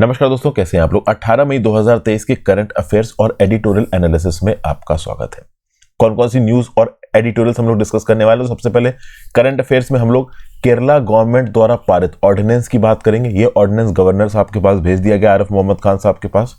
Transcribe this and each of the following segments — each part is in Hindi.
नमस्कार दोस्तों, कैसे हैं आप लोग। 18 मई 2023 के करंट अफेयर्स और एडिटोरियल एनालिसिस में आपका स्वागत है। कौन कौन सी न्यूज और एडिटोरियल्स हम लोग डिस्कस करने वाले हैं। सबसे पहले करंट अफेयर्स में हम लोग केरला गवर्नमेंट द्वारा पारित ऑर्डिनेंस की बात करेंगे। ये ऑर्डिनेंस गवर्नर साहब के पास भेज दिया गया, आरिफ मोहम्मद खान साहब के पास।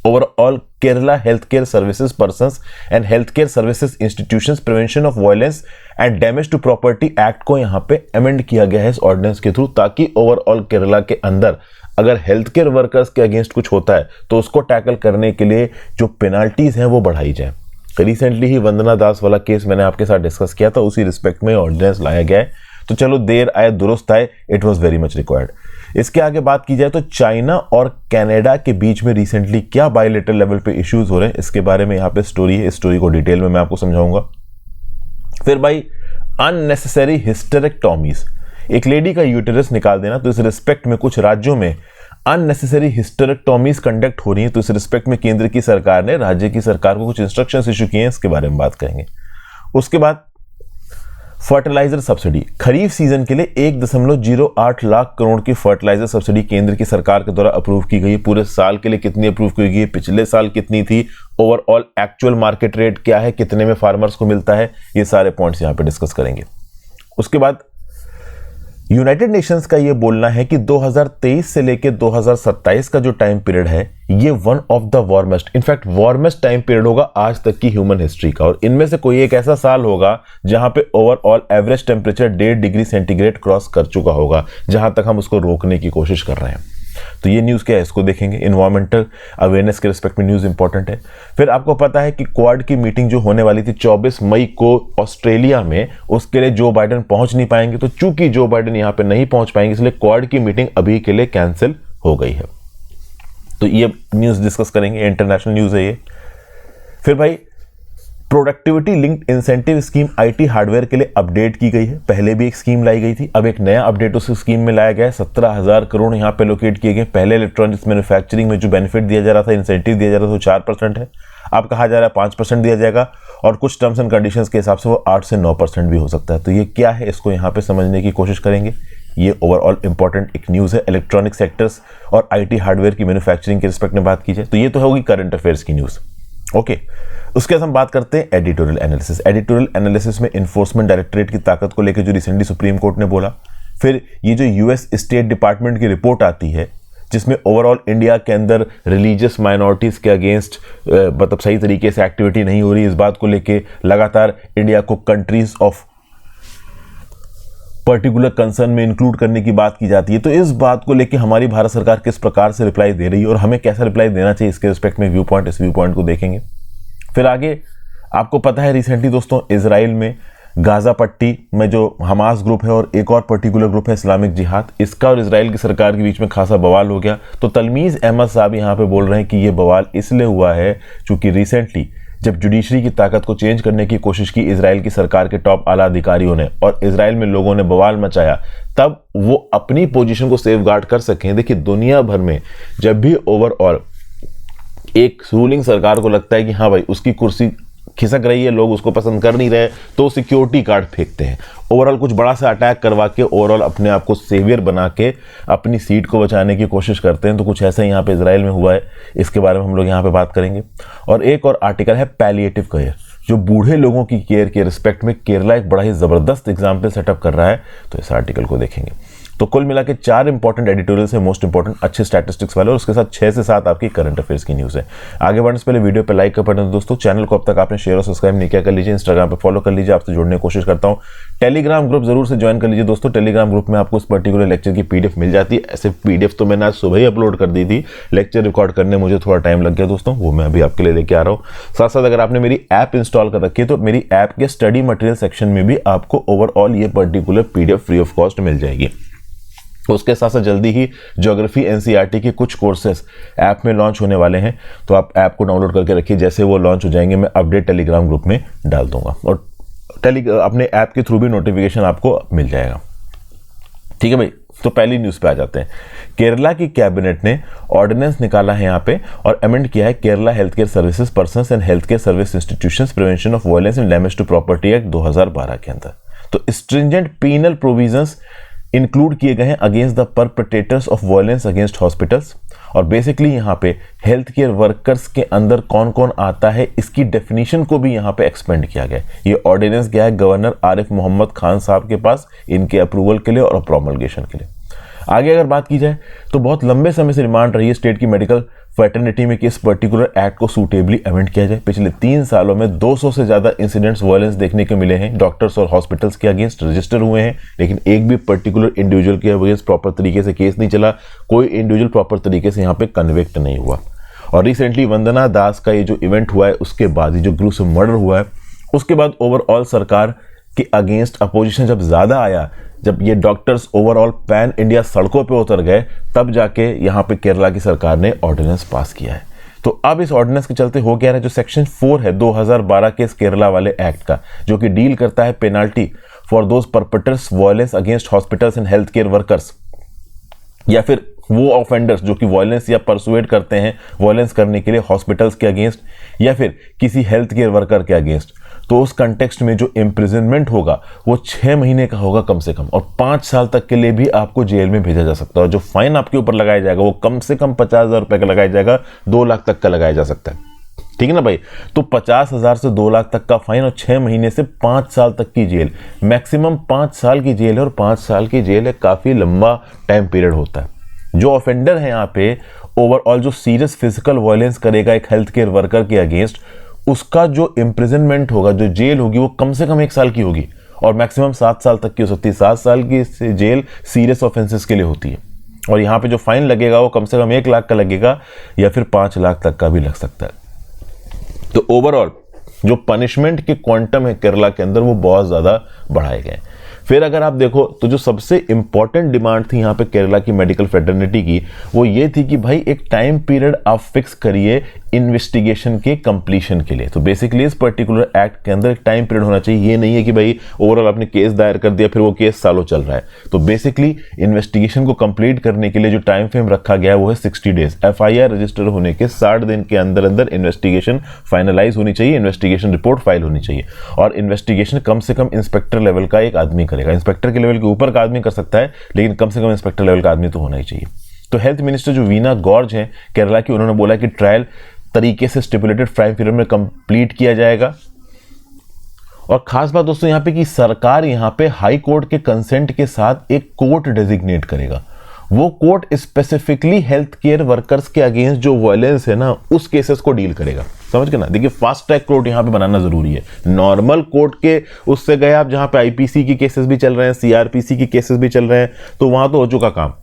Overall Kerala health care services persons and health care services institutions prevention of violence and damage to property act को यहां पे अमेंड किया गया है इस ऑर्डिनेंस के थ्रू, ताकि ओवरऑल केरला के अंदर अगर हेल्थ केयर वर्कर्स के अगेंस्ट कुछ होता है तो उसको टैकल करने के लिए जो पेनाल्टीज हैं वो बढ़ाई जाए। रिसेंटली ही वंदना दास वाला केस मैंने आपके साथ डिस्कस किया था, उसी रिस्पेक्ट में ऑर्डिनेंस लाया गया है। तो चलो, देर आए दुरुस्त आए, it was very much required. इसके आगे बात की जाए तो चाइना और कनाडा के बीच में रिसेंटली क्या बायलैटरल लेवल पे इश्यूज हो रहे हैं, इसके बारे में यहाँ पे स्टोरी है। इस स्टोरी को डिटेल में मैं आपको समझाऊंगा। फिर भाई, अननेसेसरी हिस्टेरेक्टॉमीज, एक लेडी का यूटेरस निकाल देना। तो इस रिस्पेक्ट में कुछ राज्यों में अननेसेसरी हिस्टेरेक्टॉमीज कंडक्ट हो रही है। तो इस रिस्पेक्ट में केंद्र की सरकार ने राज्य की सरकार को कुछ इंस्ट्रक्शंस इशू किए हैं, इसके बारे में बात करेंगे। उसके बाद फर्टिलाइजर सब्सिडी, खरीफ सीजन के लिए 1.08 लाख करोड़ की फर्टिलाइजर सब्सिडी केंद्र की सरकार के द्वारा अप्रूव की गई। पूरे साल के लिए कितनी अप्रूव की गई, पिछले साल कितनी थी, ओवरऑल एक्चुअल मार्केट रेट क्या है, कितने में फार्मर्स को मिलता है, ये सारे पॉइंट्स यहां पे डिस्कस करेंगे। उसके बाद यूनाइटेड नेशंस का ये बोलना है कि 2023 से लेकर 2027 का जो टाइम पीरियड है, ये one of the warmest, in fact warmest time period होगा आज तक की ह्यूमन हिस्ट्री का। और इनमें से कोई एक ऐसा साल होगा जहां पे overall average temperature 1.5 degree centigrade cross कर चुका होगा, जहां तक हम उसको रोकने की कोशिश कर रहे हैं। तो ये न्यूज़ क्या है, इसको देखेंगे। इन्वायरमेंटल अवेयरनेस के रिस्पेक्ट में न्यूज़ इंपॉर्टेंट है। फिर आपको पता है कि क्वाड की मीटिंग जो होने वाली थी 24 मई को ऑस्ट्रेलिया में, उसके लिए जो बाइडेन पहुंच नहीं पाएंगे। तो चूंकि जो बाइडेन यहां पे नहीं पहुंच पाएंगे, इसलिए क्वाड की मीटिंग अभी के लिए कैंसिल हो गई है। तो ये न्यूज़ डिस्कस करेंगे, इंटरनेशनल न्यूज़ है ये। फिर भाई, productivity linked incentive scheme IT hardware के लिए अपडेट की गई है। पहले भी एक स्कीम लाई गई थी, अब एक नया अपडेट उस स्कीम में लाया गया है। 17,000 करोड़ यहाँ पे लोकेट किए गए। पहले इलेक्ट्रॉनिक्स मैन्युफैक्चरिंग में जो बेनिफिट दिया जा रहा था, इंसेंटिव दिया जा रहा था, वो 4% है। अब कहा जा रहा है 5% दिया जाएगा, और कुछ टर्म्स एंड कंडीशंस के हिसाब से वो 8 से 9% भी हो सकता है। तो ये क्या है, इसको यहाँ पे समझने की कोशिश करेंगे। ये ओवरऑल इंपॉर्टेंट एक न्यूज़ है। इलेक्ट्रॉनिक सेक्टर्स और आईटी हार्डवेयर की मैन्युफैक्चरिंग के रिस्पेक्ट में बात की जाए तो ये तो होगी करंट अफेयर्स की न्यूज़। ओके, उसके बाद हम बात करते हैं एडिटोरियल एनालिसिस। एडिटोरियल एनालिसिस में इन्फोर्समेंट डायरेक्टरेट की ताकत को लेकर जो रिसेंटली सुप्रीम कोर्ट ने बोला, फिर ये जो यूएस स्टेट डिपार्टमेंट की रिपोर्ट आती है जिसमें ओवरऑल इंडिया के अंदर रिलीजियस माइनॉरिटीज के अगेंस्ट मतलब सही तरीके से एक्टिविटी नहीं हो रही, इस बात को लेकर लगातार इंडिया को कंट्रीज ऑफ पर्टिकुलर कंसर्न में इंक्लूड करने की बात की जाती है। तो इस बात को लेकर हमारी भारत सरकार किस प्रकार से रिप्लाई दे रही है और हमें कैसा रिप्लाई देना चाहिए, इसके रिस्पेक्ट में व्यू पॉइंट, इस व्यू पॉइंट को देखेंगे। फिर आगे आपको पता है रिसेंटली दोस्तों, इजराइल में गाजा पट्टी में जो हमास ग्रुप है और एक और पर्टिकुलर ग्रुप है इस्लामिक जिहाद, इसका और इजराइल की सरकार के बीच में खासा बवाल हो गया। तो तलमीज़ अहमद साहब यहाँ पे बोल रहे हैं कि ये बवाल इसलिए हुआ है क्योंकि रिसेंटली जब जुडिशरी की ताकत को चेंज करने की कोशिश की इजराइल की सरकार के टॉप आला अधिकारियों ने और इजराइल में लोगों ने बवाल मचाया, तब वो अपनी पोजीशन को सेफगार्ड कर सकें। देखिए, दुनिया भर में जब भी ओवरऑल एक रूलिंग सरकार को लगता है कि हाँ भाई उसकी कुर्सी खिसक रही है, लोग उसको पसंद कर नहीं रहे, तो सिक्योरिटी गार्ड फेंकते हैं, ओवरऑल कुछ बड़ा सा अटैक करवा के ओवरऑल अपने आप को सेवियर बना के अपनी सीट को बचाने की कोशिश करते हैं। तो कुछ ऐसा यहाँ पे इजराइल में हुआ है, इसके बारे में हम लोग यहाँ पे बात करेंगे। और एक और आर्टिकल है पैलिएटिव केयर, जो बूढ़े लोगों की केयर के रिस्पेक्ट में केरला एक बड़ा ही ज़बरदस्त एग्जाम्पल सेटअप कर रहा है, तो इस आर्टिकल को देखेंगे। तो कुल मिला के 4 इंपॉर्टेंट एडिटोरियल है, मोस्ट इंपॉर्टेंट अच्छे स्टैटिस्टिक्स वाले, और उसके साथ 6 से 7 आपकी करंट अफेयर्स की न्यूज़ है। आगे बढ़ने से पहले वीडियो पे लाइक कर पड़े दोस्तों, चैनल को अब तक आपने शेयर और सब्सक्राइब नहीं किया कर लीजिए, इंस्टाग्राम पे फॉलो कर लीजिए, आपसे जुड़ने की कोशिश करता हूँ। टेलीग्राम ग्रुप जरूर से ज्वाइन कर लीजिए दोस्तों, टेलीग्राम ग्रुप में आपको इस पर्टिकुलर लेक्चर की पीडीएफ मिल जाती है। ऐसे पीडीएफ तो मैंने आज सुबह ही अपलोड कर दी थी, लेक्चर रिकॉर्ड करने मुझे थोड़ा टाइम लग गया दोस्तों, वो मैं अभी आपके लिए लेके आ रहा हूँ। साथ साथ अगर आपने मेरी ऐप इंस्टॉल कर रखी है तो मेरी ऐप के स्टडी मटेरियल सेक्शन में भी आपको ओवरऑल ये particular PDF free of cost मिल जाएगी। उसके साथ साथ जल्दी ही ज्योग्राफी एनसीईआरटी के कुछ कोर्सेस ऐप में लॉन्च होने वाले हैं, तो आप ऐप को डाउनलोड करके रखिए। जैसे वो लॉन्च हो जाएंगे मैं अपडेट टेलीग्राम ग्रुप में डाल दूंगा, और अपने ऐप के थ्रू भी नोटिफिकेशन आपको मिल जाएगा। ठीक है भाई, तो पहली न्यूज़ पे आ जाते हैं। केरला की कैबिनेट ने ऑर्डिनेंस निकाला है यहाँ पे और अमेंड किया है Kerala health care services persons and health care service institutions prevention of violence and damage to property act 2012 के अंदर। तो स्ट्रिंजेंट पीनल प्रोविजंस इंक्लूड किए गए हैं against the perpetrators of violence against hospitals. और बेसिकली यहाँ पे हेल्थ केयर वर्कर्स के अंदर कौन कौन आता है इसकी डेफिनेशन को भी यहाँ पे एक्सपेंड किया गया है। ये ऑर्डिनेंस गया है गवर्नर आरिफ मोहम्मद खान साहब के पास इनके अप्रूवल के लिए और प्रोमलगेशन के लिए। आगे अगर बात की जाए तो बहुत लंबे समय से डिमांड रही है स्टेट की मेडिकल फैटर्निटी में कि इस पर्टिकुलर एक्ट को सूटेबली अमेंड किया जाए। पिछले 3 सालों में 200 से ज़्यादा इंसिडेंट्स वायलेंस देखने को मिले हैं, डॉक्टर्स और हॉस्पिटल्स के अगेंस्ट रजिस्टर हुए हैं, लेकिन एक भी पर्टिकुलर इंडिविजुअल के अगेंस्ट प्रॉपर तरीके से केस नहीं चला, कोई इंडिविजुअल प्रॉपर तरीके से यहाँ पे कन्विक्ट नहीं हुआ। और रिसेंटली वंदना दास का ये जो इवेंट हुआ है उसके बाद, ये जो ग्रूसम मर्डर हुआ है उसके बाद ओवरऑल सरकार के अगेंस्ट अपोजिशन जब ज़्यादा आया, जब ये डॉक्टर्स ओवरऑल पैन इंडिया सड़कों पे उतर गए, तब जाके यहाँ पे केरला की सरकार ने ऑर्डिनेंस पास किया है। तो अब इस ऑर्डिनेंस के चलते हो गया है जो सेक्शन 4 है 2012 के इस केरला वाले एक्ट का, जो कि डील करता है penalty for those perpetrators violence against hospitals and health care workers, या फिर वो ऑफेंडर्स जो कि वायलेंस या परसुएट करते हैं वायलेंस करने के लिए हॉस्पिटल्स के अगेंस्ट या फिर किसी हेल्थ केयर वर्कर के अगेंस्ट। तो उस कंटेक्स्ट में जो इम्प्रिजनमेंट होगा वो 6 महीने का होगा कम से कम, और 5 साल तक के लिए भी आपको जेल में भेजा जा सकता है। और जो फाइन आपके ऊपर लगाया जाएगा वो कम से कम 50,000 रुपए का लगाया जाएगा, 2 लाख तक का लगाया जा सकता है। ठीक है ना भाई। तो 50,000 से 2 लाख तक का फाइन और 6 महीने से 5 साल तक की जेल, मैक्सिमम 5 साल की जेल है। और 5 साल की जेल है, काफी लंबा टाइम पीरियड होता है। जो ऑफेंडर है यहाँ पे ओवरऑल जो सीरियस फिजिकल वायलेंस करेगा एक हेल्थ केयर वर्कर के अगेंस्ट, उसका जो इम्प्रिजनमेंट होगा, जो जेल होगी, वो कम से कम 1 साल की होगी और मैक्सिमम 7 साल तक की हो सकती है। 7 साल की जेल सीरियस ऑफेंसेस के लिए होती है। और यहाँ पे जो फाइन लगेगा वो कम से कम 1 लाख का लगेगा या फिर 5 लाख तक का भी लग सकता है। तो ओवरऑल जो पनिशमेंट के क्वांटम है केरला के अंदर वो बहुत ज्यादा बढ़ाए गए। फिर अगर आप देखो तो जो सबसे इंपॉर्टेंट डिमांड थी यहाँ पे केरला की मेडिकल फ्रेटर्निटी की, वो ये थी कि भाई एक टाइम पीरियड आप फिक्स करिए इन्वेस्टिगेशन के कंप्लीशन के लिए। तो बेसिकली इस पर्टिकुलर एक्ट के अंदर एक टाइम पीरियड होना चाहिए। ये नहीं है कि भाई ओवरऑल आपने केस दायर कर दिया फिर वो केस सालों चल रहा है। तो बेसिकली इन्वेस्टिगेशन को कंप्लीट करने के लिए जो टाइम फ्रेम रखा गया है वो है 60 डेज। FIR रजिस्टर होने के 60 दिन के अंदर अंदर इन्वेस्टिगेशन फाइनलाइज होनी चाहिए, इन्वेस्टिगेशन रिपोर्ट फाइल होनी चाहिए। और इन्वेस्टिगेशन कम से कम इंस्पेक्टर लेवल का एक आदमी करेगा। इंस्पेक्टर के लेवल के ऊपर का आदमी कर सकता है, लेकिन कम से कम इंस्पेक्टर लेवल का आदमी तो होना ही चाहिए। तो हेल्थ मिनिस्टर जो वीना गॉर्ज हैं केरला की, उन्होंने बोला कि ट्रायल तरीके से स्टिपुलेटेड टाइम पीरियड में कंप्लीट किया जाएगा। और खास बात दोस्तों यहाँ पे कि सरकार यहाँ पे हाई कोर्ट के कंसेंट के साथ एक कोर्ट डेजिग्नेट करेगा। वो court specifically health care workers के अगेंस्ट जो वायलेंस है ना, उस केसेस को डील करेगा। समझ गए ना। देखिए फास्ट ट्रैक कोर्ट यहाँ पे बनाना जरूरी है। नॉर्मल कोर्ट के उससे गए आप जहाँ पे IPC की केसेस भी चल रहे हैं, CRPC की केसेस भी चल रहे हैं, तो वहां तो हो चुका काम।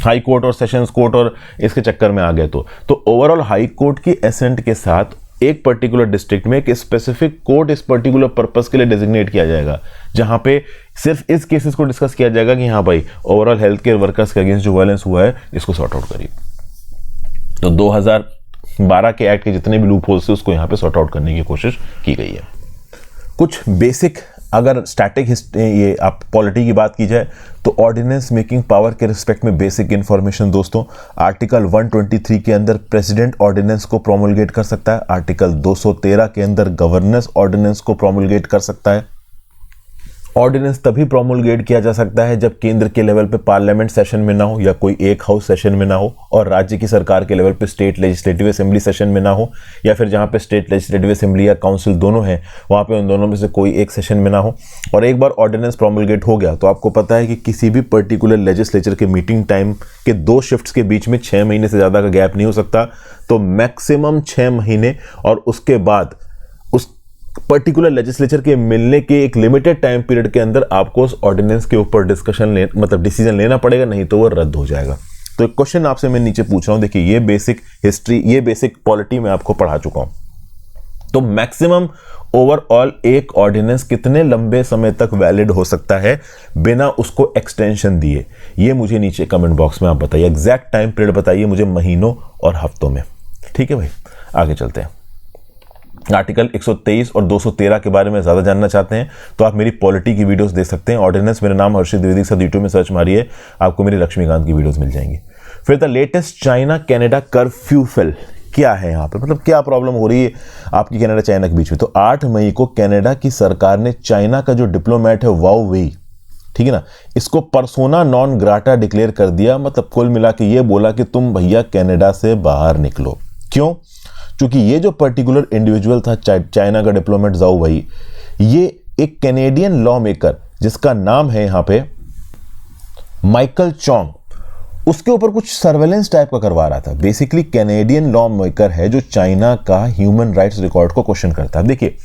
हाई कोर्ट और सेशंस कोर्ट और इसके चक्कर में आ गए तो ओवरऑल हाई कोर्ट की एसेंट के साथ एक पर्टिकुलर डिस्ट्रिक्ट में एक स्पेसिफिक कोर्ट इस पर्टिकुलर पर्पस के लिए डेजिग्नेट किया जाएगा, जहां पे सिर्फ इस केसेस को डिस्कस किया जाएगा कि हाँ भाई ओवरऑल हेल्थ केयर वर्कर्स के अगेंस्ट जो वायलेंस हुआ है इसको सॉर्ट आउट करिए। तो 2012 के एक्ट के जितने भी लूप होल्स थे उसको यहाँ पे सॉर्ट आउट करने की कोशिश की गई है। कुछ बेसिक अगर स्टैटिक ये आप पॉलिटी की बात की जाए तो ऑर्डिनेंस मेकिंग पावर के रिस्पेक्ट में बेसिक इंफॉर्मेशन दोस्तों, आर्टिकल 123 के अंदर प्रेसिडेंट ऑर्डिनेंस को प्रोमulgate कर सकता है। आर्टिकल 213 के अंदर गवर्नेंस ऑर्डिनेंस को प्रोमulgate कर सकता है। ऑर्डिनेंस तभी प्रोमulgate किया जा सकता है जब केंद्र के लेवल पे पार्लियामेंट सेशन में ना हो या कोई एक हाउस सेशन में ना हो, और राज्य की सरकार के लेवल पे स्टेट लेजिस्लेटिव असेंबली सेशन में ना हो, या फिर जहां पे स्टेट लेजिस्लेटिव असेंबली या काउंसिल दोनों हैं वहां पे उन दोनों में से कोई एक सेशन में ना हो। और एक बार ऑर्डिनेंस प्रोमulgate हो गया तो आपको पता है कि किसी भी पर्टिकुलर लेजिस्लेचर के मीटिंग टाइम के 2 शिफ्ट्स के बीच में 6 महीने से ज्यादा का गैप नहीं हो सकता। तो मैक्सिमम 6 महीने और उसके बाद उस पर्टिकुलर लेजिस्लेचर के मिलने के एक लिमिटेड टाइम पीरियड के अंदर आपको उस ऑर्डिनेंस के ऊपर डिसीजन लेना पड़ेगा, नहीं तो वो रद्द हो जाएगा। तो एक क्वेश्चन आपसे मैं नीचे पूछ रहा हूं, देखिए ये बेसिक हिस्ट्री, ये बेसिक पॉलिटी मैं आपको पढ़ा चुका हूं। तो मैक्सिमम ओवरऑल एक ऑर्डिनेंस कितने लंबे समय तक वैलिड हो सकता है बिना उसको एक्सटेंशन दिए, ये मुझे नीचे कमेंट बॉक्स में आप बताइए। एग्जैक्ट टाइम पीरियड बताइए मुझे महीनों और हफ्तों में। ठीक है भाई, आगे चलते हैं। आर्टिकल 123 और 213 के बारे में ज्यादा जानना चाहते हैं तो आप मेरी पॉलिटी की वीडियोस देख सकते हैं। ऑर्डिनेंस, मेरा नाम हर्षित द्विवेदी, सब यूट्यूब में सर्च मारिए, आपको मेरी लक्ष्मीकांत की वीडियोस मिल जाएंगी। फिर the latest China Canada curfew fail, क्या है यहाँ पे, मतलब क्या प्रॉब्लम हो रही है आपकी कनाडा चाइना के बीच में। तो 8 मई को कनाडा की सरकार ने चाइना का जो डिप्लोमेट है वाओ वेई, ठीक है ना। इसको पर्सोना नॉन ग्राटा डिक्लेयर कर दिया, मतलब कुल मिला के ये बोला कि तुम भैया कनाडा से बाहर निकलो। क्यों? क्योंकि ये जो पर्टिकुलर इंडिविजुअल था चाइना का डिप्लोमेट जाओ वही, ये एक कैनेडियन लॉ मेकर जिसका नाम है यहां पे माइकल चोंग, उसके ऊपर कुछ सर्वेलेंस टाइप का करवा रहा था। बेसिकली कैनेडियन लॉ मेकर है जो चाइना का ह्यूमन राइट्स रिकॉर्ड को क्वेश्चन करता है। देखिए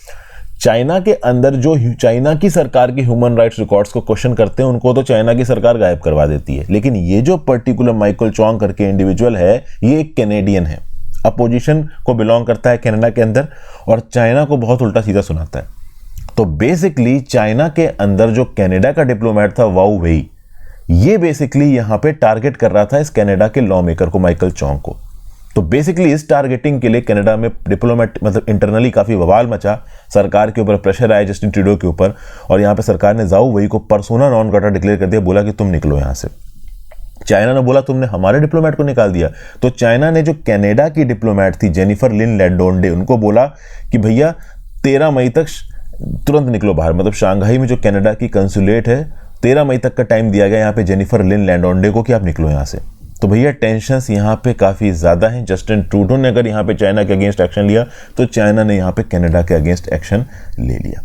चाइना के अंदर जो चाइना की सरकार के ह्यूमन राइट्स रिकॉर्ड्स को क्वेश्चन करते हैं उनको तो चाइना की सरकार गायब करवा देती है, लेकिन ये जो पर्टिकुलर माइकल चोंग करके इंडिविजुअल है ये एक कैनेडियन है, अपोजिशन को बिलोंग करता है कनाडा के अंदर और चाइना को बहुत उल्टा सीधा सुनाता है। तो बेसिकली चाइना के अंदर जो कनाडा का डिप्लोमेट था वाओ वेई, ये बेसिकली यहां पे टारगेट कर रहा था इस कनाडा के लॉ मेकर को माइकल चोंग को। तो बेसिकली इस टारगेटिंग के लिए कनाडा में डिप्लोमेट मतलब इंटरनली काफी बवाल मचा, सरकार के ऊपर प्रेशर आया जस्टिन ट्रूडो के ऊपर, और यहां पे सरकार ने जाओ वेई को पर्सोना नॉन ग्राटा डिक्लेयर कर दिया, बोला कि तुम निकलो यहां से। चाइना ने बोला तुमने हमारे डिप्लोमेट को निकाल दिया, तो चाइना ने जो कनाडा की डिप्लोमेट थी जेनिफर लिन लैडोंडे, उनको बोला कि भैया 13 मई तक तुरंत निकलो बाहर, मतलब शांघाई में जो कनाडा की कंसुलेट है 13 मई तक का टाइम दिया गया यहाँ पे जेनिफर लिन लैडोंडे को कि आप निकलो यहाँ से। तो भैया टेंशंस यहाँ पे काफ़ी ज़्यादा हैं। जस्टिन ट्रूडो ने अगर यहाँ पे चाइना के अगेंस्ट एक्शन लिया तो चाइना ने यहाँ पे कनाडा के अगेंस्ट एक्शन ले लिया।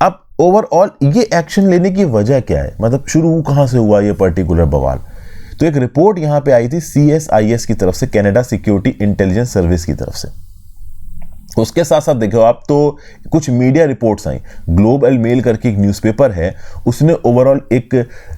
अब ओवरऑल ये एक्शन लेने की वजह क्या है, मतलब शुरू कहाँ से हुआ ये पर्टिकुलर बवाल? तो एक रिपोर्ट यहाँ पे आई थी CSIS की तरफ से, कनाडा सिक्योरिटी इंटेलिजेंस सर्विस की तरफ से। उसके साथ साथ देखो आप तो कुछ मीडिया रिपोर्ट्स आई, ग्लोब एल मेल करके एक न्यूज़पेपर है, उसने ओवरऑल एक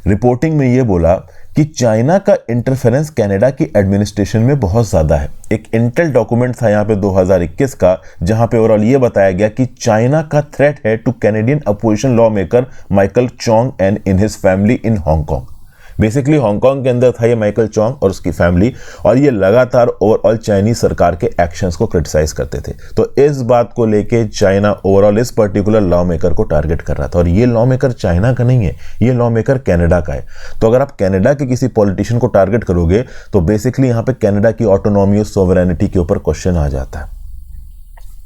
रिपोर्टिंग में ये बोला कि चाइना का इंटरफेरेंस कनाडा की एडमिनिस्ट्रेशन में बहुत ज़्यादा है। एक इंटेल डॉक्यूमेंट था यहाँ पे 2021 का, जहाँ पे ओवरऑल ये बताया गया कि चाइना का थ्रेट है to Canadian opposition lawmaker Michael Chong and in his family in Hong Kong. Basically Hong Kong के अंदर था ये माइकल चोंग और उसकी फैमिली, और ये लगातार ओवरऑल चाइनीज सरकार के एक्शंस को क्रिटिसाइज करते थे। तो इस बात को लेके चाइना ओवरऑल इस पर्टिकुलर लॉ मेकर को टारगेट कर रहा था, और ये लॉ मेकर चाइना का नहीं है, ये लॉ मेकर कनाडा का है। तो अगर आप कनाडा के किसी पॉलिटिशियन को टारगेट करोगे तो बेसिकली यहाँ पे कनाडा की ऑटोनॉमी और सोवरेनिटी के ऊपर क्वेश्चन आ जाता है।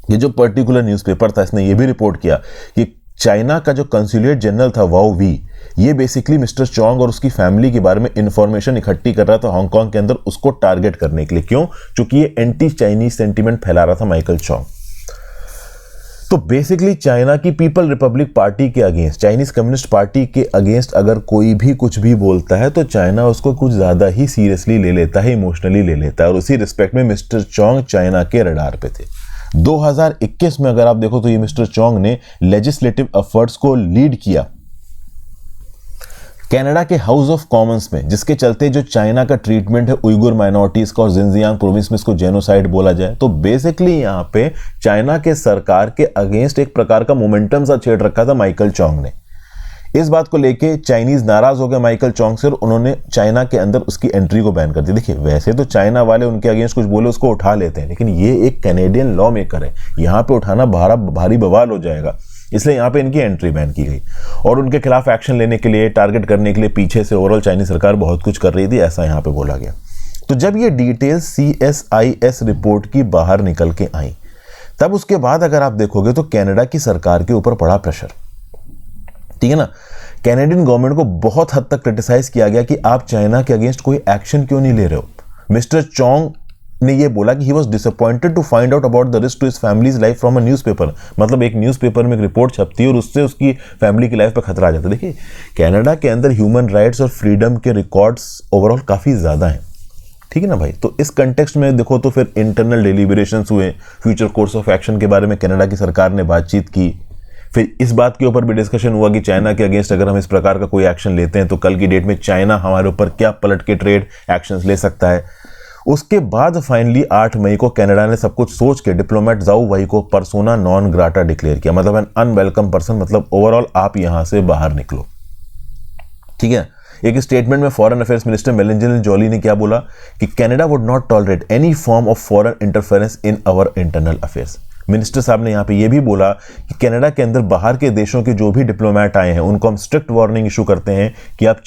ये जो पर्टिकुलर न्यूज़पेपर था इसने ये भी रिपोर्ट किया कि चाइना का जो कंसुलेट जनरल था वाओ वी, ये बेसिकली मिस्टर चोंग और उसकी फैमिली के बारे में इंफॉर्मेशन इकट्ठी कर रहा था हांगकांग के अंदर, उसको टारगेट करने के लिए। क्यों? क्योंकि ये एंटी चाइनीज सेंटीमेंट फैला रहा था माइकल चोंग। तो बेसिकली चाइना की पीपल रिपब्लिक पार्टी के अगेंस्ट, चाइनीज कम्युनिस्ट पार्टी के अगेंस्ट अगर कोई भी कुछ भी बोलता है तो चाइना उसको कुछ ज्यादा ही सीरियसली ले लेता है, इमोशनली ले लेता है, और उसी रिस्पेक्ट में मिस्टर चोंग चाइना के रडार पे थे। 2021 में अगर आप देखो तो ये मिस्टर चोंग ने लेजिस्लेटिव एफर्ट्स को लीड किया कनाडा के हाउस ऑफ कॉमन्स में, जिसके चलते जो चाइना का ट्रीटमेंट है उइगुर माइनॉरिटीज का और जिनजियांग प्रोविंस में इसको जेनोसाइड बोला जाए, तो बेसिकली यहाँ पे चाइना के सरकार के अगेंस्ट एक प्रकार का मोमेंटम सा छेड़ रखा था माइकल चोंग ने। इस बात को लेके चाइनीज नाराज हो गए माइकल चोंग से और उन्होंने चाइना के अंदर उसकी एंट्री को बैन कर दी। देखिए वैसे तो चाइना वाले उनके अगेंस्ट कुछ बोले उसको उठा लेते हैं, लेकिन ये एक कैनेडियन लॉ मेकर है, यहाँ पे उठाना भारी बवाल हो जाएगा, इसलिए यहाँ पे इनकी एंट्री बैन की गई। और उनके खिलाफ एक्शन लेने के लिए, टारगेट करने के लिए पीछे से ओवरऑल चाइनीज सरकार बहुत कुछ कर रही थी, ऐसा यहाँ पे बोला गया। तो जब ये डिटेल्स CSIS रिपोर्ट की बाहर निकल के आई, तब उसके बाद अगर आप देखोगे तो कनाडा की सरकार के ऊपर पड़ा प्रेशर, ठीक है ना। कैनेडियन गवर्नमेंट को बहुत हद तक क्रिटिसाइज किया गया कि आप चाइना के अगेंस्ट कोई एक्शन क्यों नहीं ले रहे हो। मिस्टर चोंग ने ये बोला कि he was disappointed to find out about the risk to his family's life from a newspaper, मतलब एक न्यूज़पेपर में एक रिपोर्ट छपती है और उससे उसकी फैमिली की लाइफ पर खतरा आ जाता है। देखिए कनाडा के अंदर ह्यूमन राइट्स और फ्रीडम के रिकॉर्ड्स ओवरऑल काफ़ी ज़्यादा हैं, ठीक है ना भाई। तो इस कंटेक्स्ट में देखो तो फिर इंटरनल डिलीबरेशंस हुए, फ्यूचर कोर्स ऑफ एक्शन के बारे में कनाडा की सरकार ने बातचीत की, फिर इस बात के ऊपर भी डिस्कशन हुआ कि चाइना के अगेंस्ट अगर हम इस प्रकार का कोई एक्शन लेते हैं तो कल की डेट में चाइना हमारे ऊपर क्या पलट के ट्रेड एक्शंस ले सकता है। उसके बाद फाइनली 8 मई को कनाडा ने सब कुछ सोच के डिप्लोमेट जाओ वेई को पर्सोना नॉन ग्राटा डिक्लेयर किया, मतलब एन अनवेलकम पर्सन, मतलब ओवरऑल आप यहां से बाहर निकलो, ठीक है। एक स्टेटमेंट में foreign affairs minister Melinda Joly ने क्या बोला कि Canada would not tolerate any form of foreign interference in our internal affairs. Minister साहब ने यहाँ पे ये भी बोला कि कनाडा के अंदर बाहर के देशों के जो भी डिप्लोमेट आए हैं उनको हम स्ट्रिक्ट वार्निंग इशू करते हैं कि आप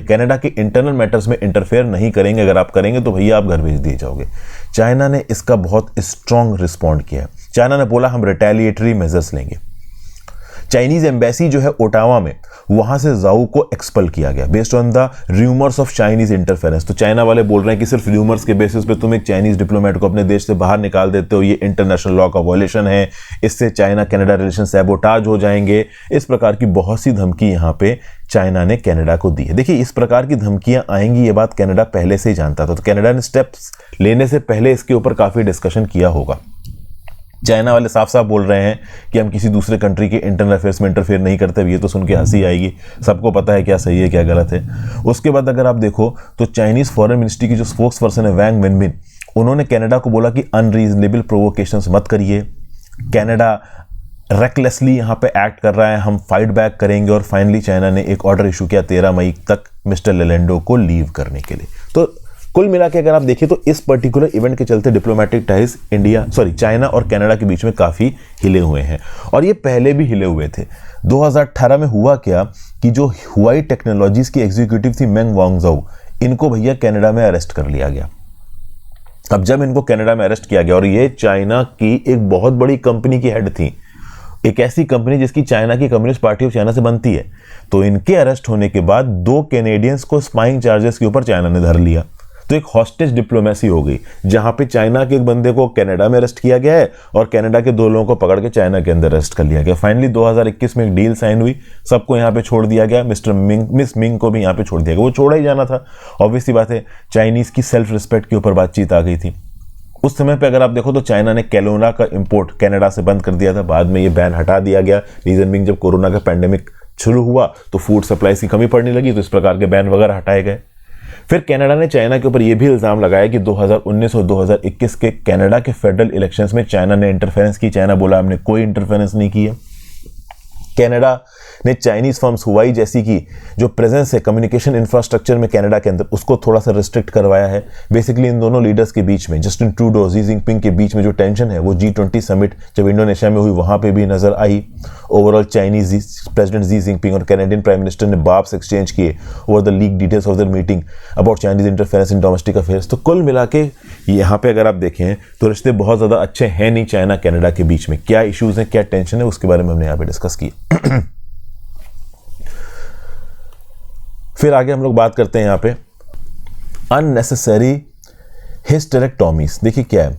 कनाडा के इंटरनल मैटर्स में इंटरफेयर नहीं करेंगे, अगर आप करेंगे तो भैया आप घर भेज दिए जाओगे। चाइना ने इसका बहुत स्ट्रॉन्ग रिस्पॉन्ड किया। चाइना ने बोला हम रिटेलिएटरी मेजर्स लेंगे। चाइनीज एम्बेसी जो है ओटावा में, वहां से जाओ को एक्सपल किया गया based on the rumours of Chinese interference. तो चाइना वाले बोल रहे हैं कि सिर्फ र्यूमर्स के बेसिस पे तुम एक चाइनीज डिप्लोमेट को अपने देश से बाहर निकाल देते हो, ये इंटरनेशनल लॉ का वॉयलेशन है, इससे चाइना कनाडा रिलेशन सैबोटाज हो जाएंगे। इस प्रकार की बहुत सी धमकी यहाँ पे चाइना ने कनाडा को दी है। देखिए, इस प्रकार की धमकियां आएंगी, ये बात कनाडा पहले से ही जानता था, तो कनाडा ने स्टेप्स लेने से पहले इसके ऊपर काफी डिस्कशन किया होगा। चाइना वाले साफ साफ बोल रहे हैं कि हम किसी दूसरे कंट्री के इंटरनल अफेयर्स में इंटरफेयर नहीं करते। ये तो सुन के हंसी आएगी, सबको पता है क्या सही है क्या गलत है। उसके बाद अगर आप देखो तो चाइनीज फॉरेन मिनिस्ट्री की जो स्पोक्स पर्सन है वैंग वेनबिन, उन्होंने कनाडा को बोला कि अनरीजनेबल प्रोवोकेशंस मत करिए, कनाडा रेकलेसली यहाँ पे एक्ट कर रहा है, हम फाइट बैक करेंगे। और फाइनली चाइना ने एक ऑर्डर इशू किया 13 मई तक मिस्टर लेलेंडो को लीव करने के लिए। तो कुल मिला के अगर आप देखिए तो इस पर्टिकुलर इवेंट के चलते डिप्लोमेटिक टाइज चाइना और कनाडा के बीच में काफी हिले हुए हैं, और ये पहले भी हिले हुए थे। 2018 में हुआ क्या कि जो हुआई टेक्नोलॉजीज की एग्जीक्यूटिव थी मेंग वांगजाओ, इनको भैया कनाडा में अरेस्ट कर लिया गया। अब जब इनको कनाडा में अरेस्ट किया गया, और ये चाइना की एक बहुत बड़ी कंपनी की हेड थी, एक ऐसी कंपनी जिसकी चाइना की कम्युनिस्ट पार्टी ऑफ चाइना से बनती है, तो इनके अरेस्ट होने के बाद 2 कैनेडियंस को स्पाइंग चार्जेस के ऊपर चाइना ने धर लिया। तो एक हॉस्टेज डिप्लोमेसी हो गई, जहां पे चाइना के एक बंदे को कनाडा में अरेस्ट किया गया है और कनाडा के 2 लोगों को पकड़ के चाइना के अंदर अरेस्ट कर लिया गया। फाइनली 2021 में एक डील साइन हुई, सबको यहां पे छोड़ दिया गया, मिस मिंग को भी यहां पे छोड़ दिया गया। वो छोड़ा ही जाना था, ऑब्वियस सी बात है, चाइनीज की सेल्फ रिस्पेक्ट के ऊपर बातचीत आ गई थी। उस समय पे अगर आप देखो तो चाइना ने कैलोना का इंपोर्ट कनाडा से बंद कर दिया था, बाद में ये बैन हटा दिया गया। रीजन बिंग जब कोरोना का पैंडेमिक शुरू हुआ तो फूड सप्लाई की कमी पड़ने लगी, तो इस प्रकार के बैन वगैरह हटाए गए। फिर कनाडा ने चाइना के ऊपर यह भी इल्जाम लगाया कि 2019 और 2021 के कनाडा के फेडरल इलेक्शंस में चाइना ने इंटरफेरेंस की। चाइना बोला हमने कोई इंटरफेरेंस नहीं की है। कनाडा ने चाइनीज फर्म्स हुआई जैसी की जो प्रेजेंस है कम्युनिकेशन इंफ्रास्ट्रक्चर में कनाडा के अंदर, उसको थोड़ा सा रिस्ट्रिक्ट करवाया है। बेसिकली इन दोनों लीडर्स के बीच में, जस्टिन ट्रूडो शी जिनपिंग के बीच में जो टेंशन है वो G20 समिट जब इंडोनेशिया में हुई वहां पे भी नजर आई। Overall Chinese president Xi Jinping और कैनेडियन प्राइम मिनिस्टर ने बाप्स एक्सचेंज किए over the leak details of their meeting about Chinese interference in domestic affairs. तो कुल मिला के यहाँ पे अगर आप देखें तो रिश्ते बहुत ज्यादा अच्छे हैं नहीं चाइना कनाडा के बीच में। क्या इश्यूज हैं, क्या टेंशन है, उसके बारे में हमने यहाँ पे डिस्कस किया। फिर आगे हम लोग बात करते हैं यहाँ पे अननेसेसरी हिस्टेरेक्टोमीज। देखिए क्या है,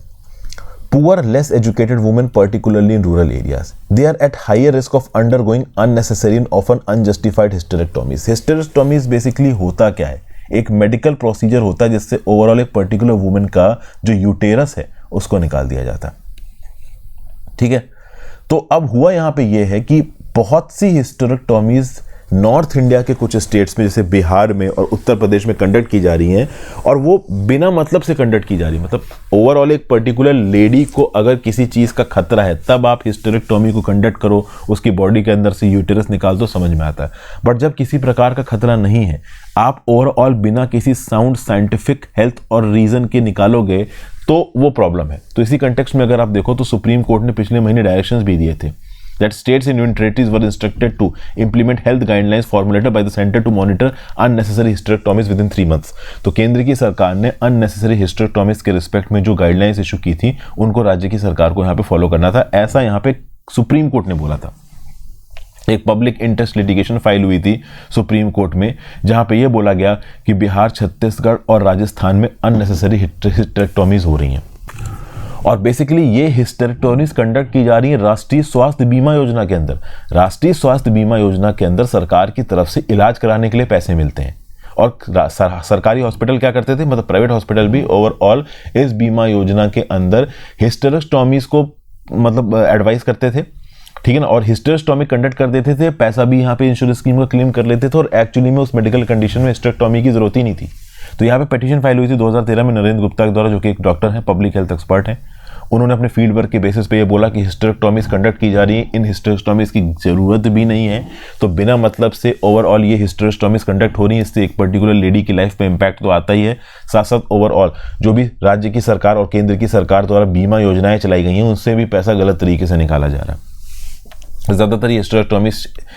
poor less educated women particularly in rural areas they are at higher risk of undergoing unnecessary and often unjustified hysterectomies. Hysterectomies basically होता क्या है, एक मेडिकल प्रोसीजर होता है जिससे ओवरऑल एक पर्टिकुलर वुमेन का जो यूटेरस है उसको निकाल दिया जाता है। ठीक है, तो अब हुआ यहाँ पे ये है कि बहुत सी हिस्टेरेक्टोमीज नॉर्थ इंडिया के कुछ स्टेट्स में जैसे बिहार में और उत्तर प्रदेश में कंडक्ट की जा रही हैं, और वो बिना मतलब से कंडक्ट की जा रही है। मतलब ओवरऑल एक पर्टिकुलर लेडी को अगर किसी चीज का खतरा है तब आप हिस्टेरेक्टोमी को कंडक्ट करो, उसकी बॉडी के अंदर से यूटेरस निकाल दो, समझ में आता है। बट जब किसी प्रकार का खतरा नहीं है, आप ओवरऑल बिना किसी साउंड साइंटिफिक हेल्थ और रीजन के निकालोगे तो वो प्रॉब्लम है। तो इसी कंटेक्स्ट में अगर आप देखो तो सुप्रीम कोर्ट ने पिछले महीने डायरेक्शंस भी दिए थे that states and union territories were instructed to implement health guidelines formulated by the center to monitor unnecessary hysterectomies within 3 months। तो केंद्र की सरकार ने unnecessary hysterectomies के रिस्पेक्ट में जो गाइडलाइंस इशू की थी उनको राज्य की सरकार को यहाँ पे फॉलो करना था, ऐसा यहाँ पे सुप्रीम कोर्ट ने बोला था। एक पब्लिक इंटरेस्ट लिटिगेशन फाइल हुई थी सुप्रीम कोर्ट में जहां पे ये बोला गया कि बिहार, छत्तीसगढ़ और राजस्थान में अननेसेसरी हिस्टेरेक्टोमीज हो रही हैं, और बेसिकली ये हिस्टेरेक्टोमीज कंडक्ट की जा रही है राष्ट्रीय स्वास्थ्य बीमा योजना के अंदर। राष्ट्रीय स्वास्थ्य बीमा योजना के अंदर सरकार की तरफ से इलाज कराने के लिए पैसे मिलते हैं, और सरकारी हॉस्पिटल क्या करते थे, मतलब प्राइवेट हॉस्पिटल भी ओवरऑल इस बीमा योजना के अंदर हिस्टेरेक्टोमीज को मतलब एडवाइस करते थे। ठीक है ना, और हिस्टेरेक्टोमी कंडक्ट कर देते थे, पैसा भी यहाँ पे इंश्योरेंस स्कीम का क्लेम कर लेते थे, और एक्चुअली में उस मेडिकल कंडीशन में हिस्टेरेक्टोमी की जरूरत ही नहीं थी। तो यहाँ पे पिटीशन फाइल हुई थी 2013 में नरेंद्र गुप्ता के द्वारा, जो कि एक डॉक्टर हैं, पब्लिक हेल्थ एक्सपर्ट हैं। उन्होंने अपने फील्ड वर्क के बेसिस पे ये बोला कि हिस्टेरेक्टोमीज कंडक्ट की जा रही है, इन हिस्टेरेक्टोमीज की जरूरत भी नहीं है, तो बिना मतलब से ओवरऑल ये हिस्टेरेक्टोमीज कंडक्ट हो रही है, इससे एक पर्टिकुलर लेडी की लाइफ पे इम्पैक्ट तो आता ही है, साथ साथ ओवरऑल जो भी राज्य की सरकार और केंद्र की सरकार द्वारा बीमा योजनाएं चलाई गई हैं उनसे भी पैसा गलत तरीके से निकाला जा रहा है। ज़्यादातर ये हिस्टेरेक्टोमीज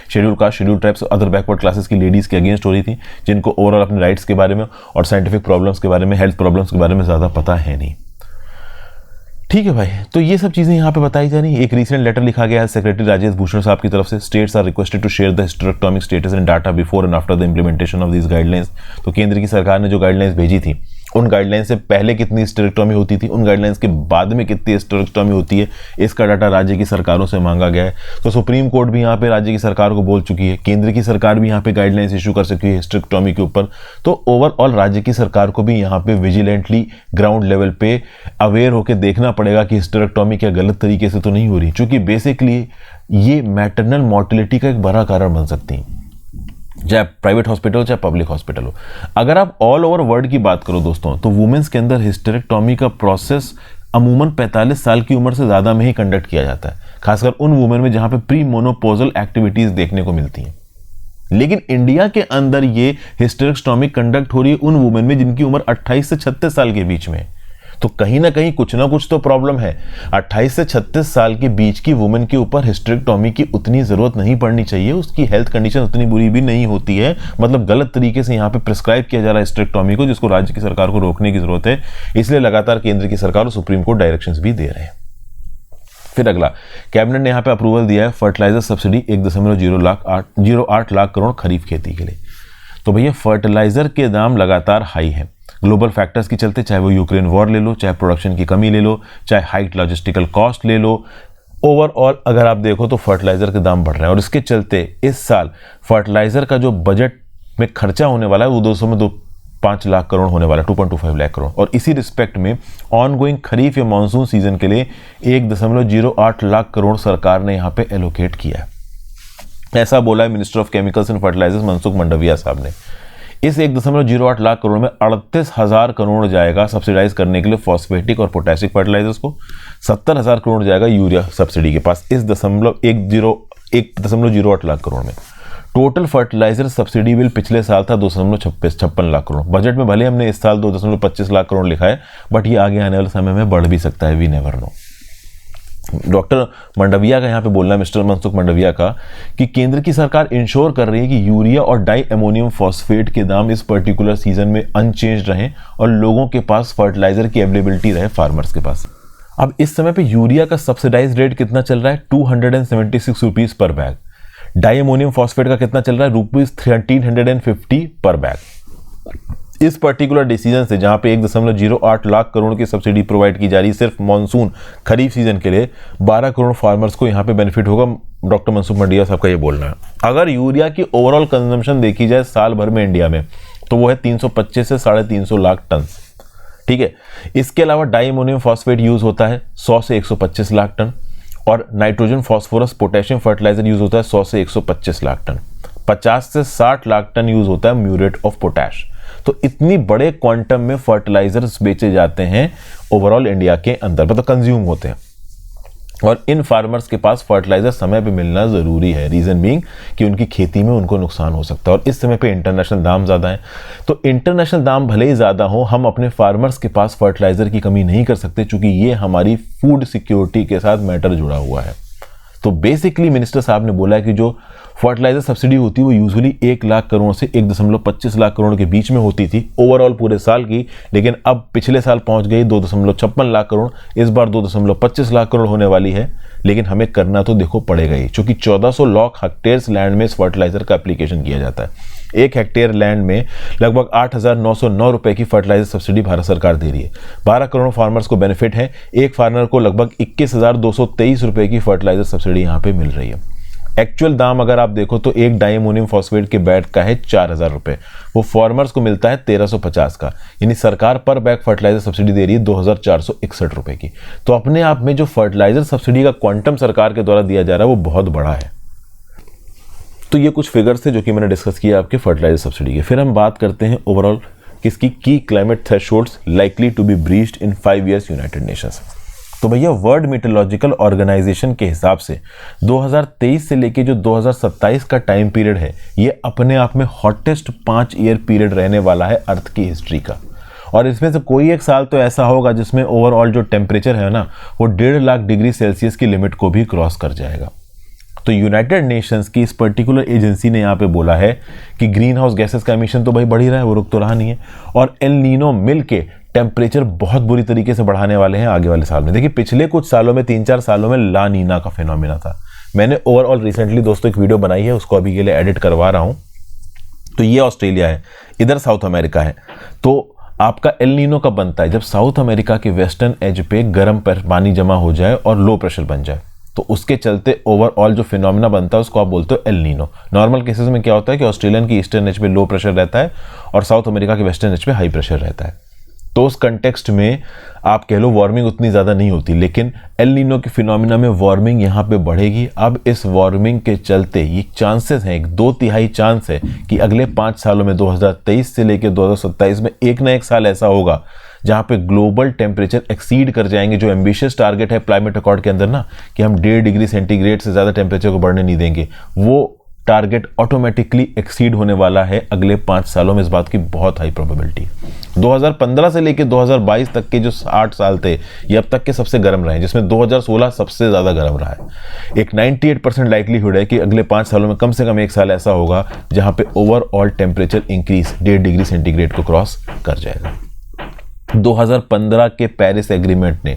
शेड्यूल कास्ट, शेड्यूल ट्राइब्स और अदर बैकवर्ड क्लासेस की लेडीज़ के अगेंस्ट हो रही थी, जिनको ओवरऑल अपने राइट्स के बारे में और साइंटिफिक प्रॉब्लम्स के बारे में, हेल्थ प्रॉब्लम्स के बारे में ज़्यादा पता है नहीं। ठीक है भाई, तो ये सब चीजें यहाँ पे बताई जा रही। एक रीसेंट लेटर लिखा गया है सेक्रेटरी राजेश भूषण साहब की तरफ से, states are requested to share the hysterectomic status and data before and after the implementation of these guidelines. तो केंद्र की सरकार ने जो गाइडलाइंस भेजी थी, उन गाइडलाइंस से पहले कितनी हिस्टेरेक्टोमी होती थी, उन गाइडलाइंस के बाद में कितनी हिस्टेरेक्टोमी होती है, इसका डाटा राज्य की सरकारों से मांगा गया है। तो सुप्रीम कोर्ट भी यहाँ पे राज्य की सरकार को बोल चुकी है, केंद्र की सरकार भी यहाँ पे गाइडलाइंस इशू कर सकी है हिस्टेरेक्टोमी के ऊपर। तो ओवरऑल राज्य की सरकार को भी यहाँ पे विजिलेंटली ग्राउंड लेवल पे अवेयर होकर देखना पड़ेगा कि हिस्टेरेक्टोमी क्या गलत तरीके से तो नहीं हो रही, क्योंकि बेसिकली ये मैटरनल मॉर्टिलिटी का एक बड़ा कारण बन सकती है, चाहे प्राइवेट हॉस्पिटल हो चाहे पब्लिक हॉस्पिटल हो। अगर आप ऑल ओवर वर्ल्ड की बात करो दोस्तों, तो वुमेन्स के अंदर हिस्टेरेक्टोमी का प्रोसेस अमूमन 45 साल की उम्र से ज़्यादा में ही कंडक्ट किया जाता है, खासकर उन वुमेन में जहां पे प्री मोनोपोजल एक्टिविटीज़ देखने को मिलती हैं। लेकिन इंडिया के अंदर ये हिस्टेरेक्टोमी कंडक्ट हो रही है उन वुमेन में जिनकी उम्र 28 से 36 साल के बीच में है। तो कहीं ना कहीं कुछ ना कुछ तो प्रॉब्लम है। 28 से 36 साल के बीच की वुमेन के ऊपर हिस्टेरेक्टोमी की उतनी जरूरत नहीं पड़नी चाहिए, उसकी हेल्थ कंडीशन उतनी बुरी भी नहीं होती है, मतलब गलत तरीके से यहाँ पे प्रिस्क्राइब किया जा रहा है हिस्टेरेक्टोमी को, जिसको राज्य की सरकार को रोकने की जरूरत है। इसलिए लगातार केंद्र की सरकार और सुप्रीम कोर्ट डायरेक्शंस भी दे रहे हैं। फिर अगला, कैबिनेट ने यहाँ पे अप्रूवल दिया है फर्टिलाइजर सब्सिडी 1.08 लाख करोड़ खरीफ खेती के लिए। तो भैया फर्टिलाइजर के दाम लगातार हाई है ग्लोबल फैक्टर्स की चलते, चाहे वो यूक्रेन वॉर ले लो, चाहे प्रोडक्शन की कमी ले लो, चाहे हाइट लॉजिस्टिकल कॉस्ट ले लो। ओवरऑल अगर आप देखो तो फर्टिलाइजर के दाम बढ़ रहे हैं और इसके चलते इस साल फर्टिलाइजर का जो बजट में खर्चा होने वाला है वो 2.5 लाख करोड़ होने वाला है, 2.25 लाख करोड़। और इसी रिस्पेक्ट में ऑन गोइंग खरीफ या मानसून सीजन के लिए 1.08 लाख करोड़ सरकार ने यहाँ पे एलोकेट किया है। ऐसा बोला है minister of chemicals and fertilisers Mansukh Mandaviya साहब ने। इस 1.08 लाख करोड़ में 38,000 करोड़ जाएगा सब्सिडाइज करने के लिए फॉस्फेटिक और पोटेशिक फर्टिलाइजर्स को, 70,000 करोड़ जाएगा यूरिया सब्सिडी के पास इस 1.08 लाख करोड़ में। टोटल फर्टिलाइजर सब्सिडी बिल पिछले साल था 2.56 लाख करोड़। बजट में भले हमने इस साल 2.25 लाख करोड़ लिखा है, बट ये आगे आने वाले समय में बढ़ भी सकता है, we never know. Doctor Mandaviya का यहाँ पे बोलना, मिस्टर मनसुख मंडाविया का, कि केंद्र की सरकार इंश्योर कर रही है कि यूरिया और डाई अमोनियम फॉस्फेट के दाम इस पर्टिकुलर सीजन में अनचेंज रहें और लोगों के पास फर्टिलाइजर की अवेलेबिलिटी रहे, फार्मर्स के पास। अब इस समय पे यूरिया का सब्सिडाइज रेट कितना चल रहा है, 276 rupees per bag. Di ammonium phosphate का कितना चल रहा है, ₹1350 पर बैग। इस पर्टिकुलर डिसीजन से जहां पे 1.08 लाख करोड़ की सब्सिडी प्रोवाइड की जा रही है सिर्फ मॉनसून खरीफ सीजन के लिए, 12 करोड़ फार्मर्स को यहां पे बेनिफिट होगा। डॉक्टर मनसुख मंडाविया साहब का ये बोलना है। अगर यूरिया की ओवरऑल कंजम्पशन देखी जाए साल भर में इंडिया में, तो वो है 325 से 350 लाख टन। ठीक है, इसके अलावा डाई अमोनियम फॉस्फेट यूज होता है 100 से 125 लाख टन और nitrogen phosphorus potassium fertiliser use होता है 100 से 125 लाख टन। 50 से 60 लाख टन यूज होता है म्यूरेट ऑफ पोटैश। तो इतनी बड़े क्वांटम में फर्टिलाइजर्स बेचे जाते हैं ओवरऑल इंडिया के अंदर, मतलब कंज्यूम होते हैं, और इन फार्मर्स के पास फर्टिलाइजर समय पे मिलना जरूरी है। रीजन बीइंग कि उनकी खेती में उनको नुकसान हो सकता है और इस समय पे इंटरनेशनल दाम ज्यादा हैं। तो इंटरनेशनल दाम भले ही ज्यादा हो, हम अपने फार्मर्स के पास फर्टिलाइजर की कमी नहीं कर सकते, क्योंकि ये हमारी फूड सिक्योरिटी के साथ मैटर जुड़ा हुआ है। तो बेसिकली मिनिस्टर साहब ने बोला है कि जो फर्टिलाइजर सब्सिडी होती है वो यूजुअली 1 लाख करोड़ से 1.25 लाख करोड़ के बीच में होती थी ओवरऑल पूरे साल की, लेकिन अब पिछले साल पहुंच गई 2.56 लाख करोड़, इस बार 2.25 लाख करोड़ होने वाली है। लेकिन हमें करना तो देखो पड़ेगा ही, क्योंकि 1400 लाख हेक्टेयर्स लैंड में इस फर्टिलाइजर का एप्लीकेशन किया जाता है। 1 हेक्टेयर लैंड में लगभग 8,909 रुपए की फर्टिलाइजर सब्सिडी भारत सरकार दे रही है। 12 करोड़ फार्मर्स को बेनिफिट है। एक फार्मर को लगभग 21,223 रुपए की फर्टिलाइजर सब्सिडी यहाँ पे मिल रही है। एक्चुअल दाम अगर आप देखो तो एक डाई अमोनियम फॉस्फेट के बैग का है 4,000 रुपए, वो फार्मर्स को मिलता है 1,350 का, यानी सरकार पर बैग फर्टिलाइजर सब्सिडी दे रही है 2,461 रुपए की। तो अपने आप में जो फर्टिलाइजर सब्सिडी का क्वांटम सरकार के द्वारा दिया जा रहा है वो बहुत बड़ा है। तो ये कुछ फिगर्स थे जो कि मैंने डिस्कस किया आपके फर्टिलाइजर सब्सिडी के। फिर हम बात करते हैं ओवरऑल किसकी, की climate thresholds likely to be breached in 5 years United Nations. तो भैया वर्ल्ड मीटरोलॉजिकल ऑर्गेनाइजेशन के हिसाब से 2023 से लेके जो 2027 का टाइम पीरियड है, ये अपने आप में हॉटेस्ट 5 ईयर पीरियड रहने वाला है अर्थ की हिस्ट्री का। और इसमें से कोई एक साल तो ऐसा होगा जिसमें ओवरऑल जो टेम्परेचर है ना, वो 1.5 लाख डिग्री सेल्सियस की लिमिट को भी क्रॉस कर जाएगा। तो यूनाइटेड नेशंस की इस पर्टिकुलर एजेंसी ने यहाँ पे बोला है कि ग्रीन हाउस गैसेस का एमिशन तो भाई बढ़ ही रहा है, वो रुक तो रहा नहीं है, और एल नीनो मिल के टेम्परेचर बहुत बुरी तरीके से बढ़ाने वाले हैं आगे वाले साल में। देखिए पिछले कुछ सालों में 3-4 सालों में ला नीना का फिनोमिना था। मैंने ओवरऑल रिसेंटली दोस्तों एक वीडियो बनाई है, उसको अभी के लिए एडिट करवा रहा हूं। तो ये ऑस्ट्रेलिया है, इधर साउथ अमेरिका है। तो आपका एल नीनो कब बनता है? जब साउथ अमेरिका के वेस्टर्न एज पे गर्म पर पानी जमा हो जाए और लो प्रेशर बन जाए, तो उसके चलते ओवरऑल जो फिनोमिना बनता है उसको आप बोलते हो एल नीनो। नॉर्मल केसेस में क्या होता है कि ऑस्ट्रेलियन की ईस्टर्न एज पे लो प्रेशर रहता है और साउथ अमेरिका के वेस्टर्न एज पे हाई प्रेशर रहता है। तो उस कंटेक्स्ट में आप कह लो वार्मिंग उतनी ज़्यादा नहीं होती, लेकिन एल नीनो के फिनोमिना में वार्मिंग यहाँ पे बढ़ेगी। अब इस वार्मिंग के चलते ये चांसेस हैं, एक 2/3 चांस है कि अगले 5 सालों में 2023 से लेकर 2027 में एक ना एक साल ऐसा होगा जहाँ पे ग्लोबल टेम्परेचर एक्सीड कर जाएंगे। जो एम्बिशियस टारगेट है क्लाइमेट अकॉर्ड के अंदर ना कि हम 1.5 डिग्री सेंटीग्रेड से ज़्यादा टेम्परेचर को बढ़ने नहीं देंगे, वो टारगेट ऑटोमेटिकली एक्सीड होने वाला है अगले 5 सालों में। इस बात की बहुत हाई प्रोबेबिलिटी। 2015 से लेकर 2022 तक के जो 8 साल थे ये अब तक के सबसे गर्म रहे हैं, जिसमें 2016 सबसे ज़्यादा गर्म रहा है। एक 98% लाइक्लीहुड है कि अगले 5 सालों में कम से कम एक साल ऐसा होगा जहां पे overall temperature increase 1.5 degree centigrade को क्रॉस कर जाएगा। 2015 के पेरिस एग्रीमेंट ने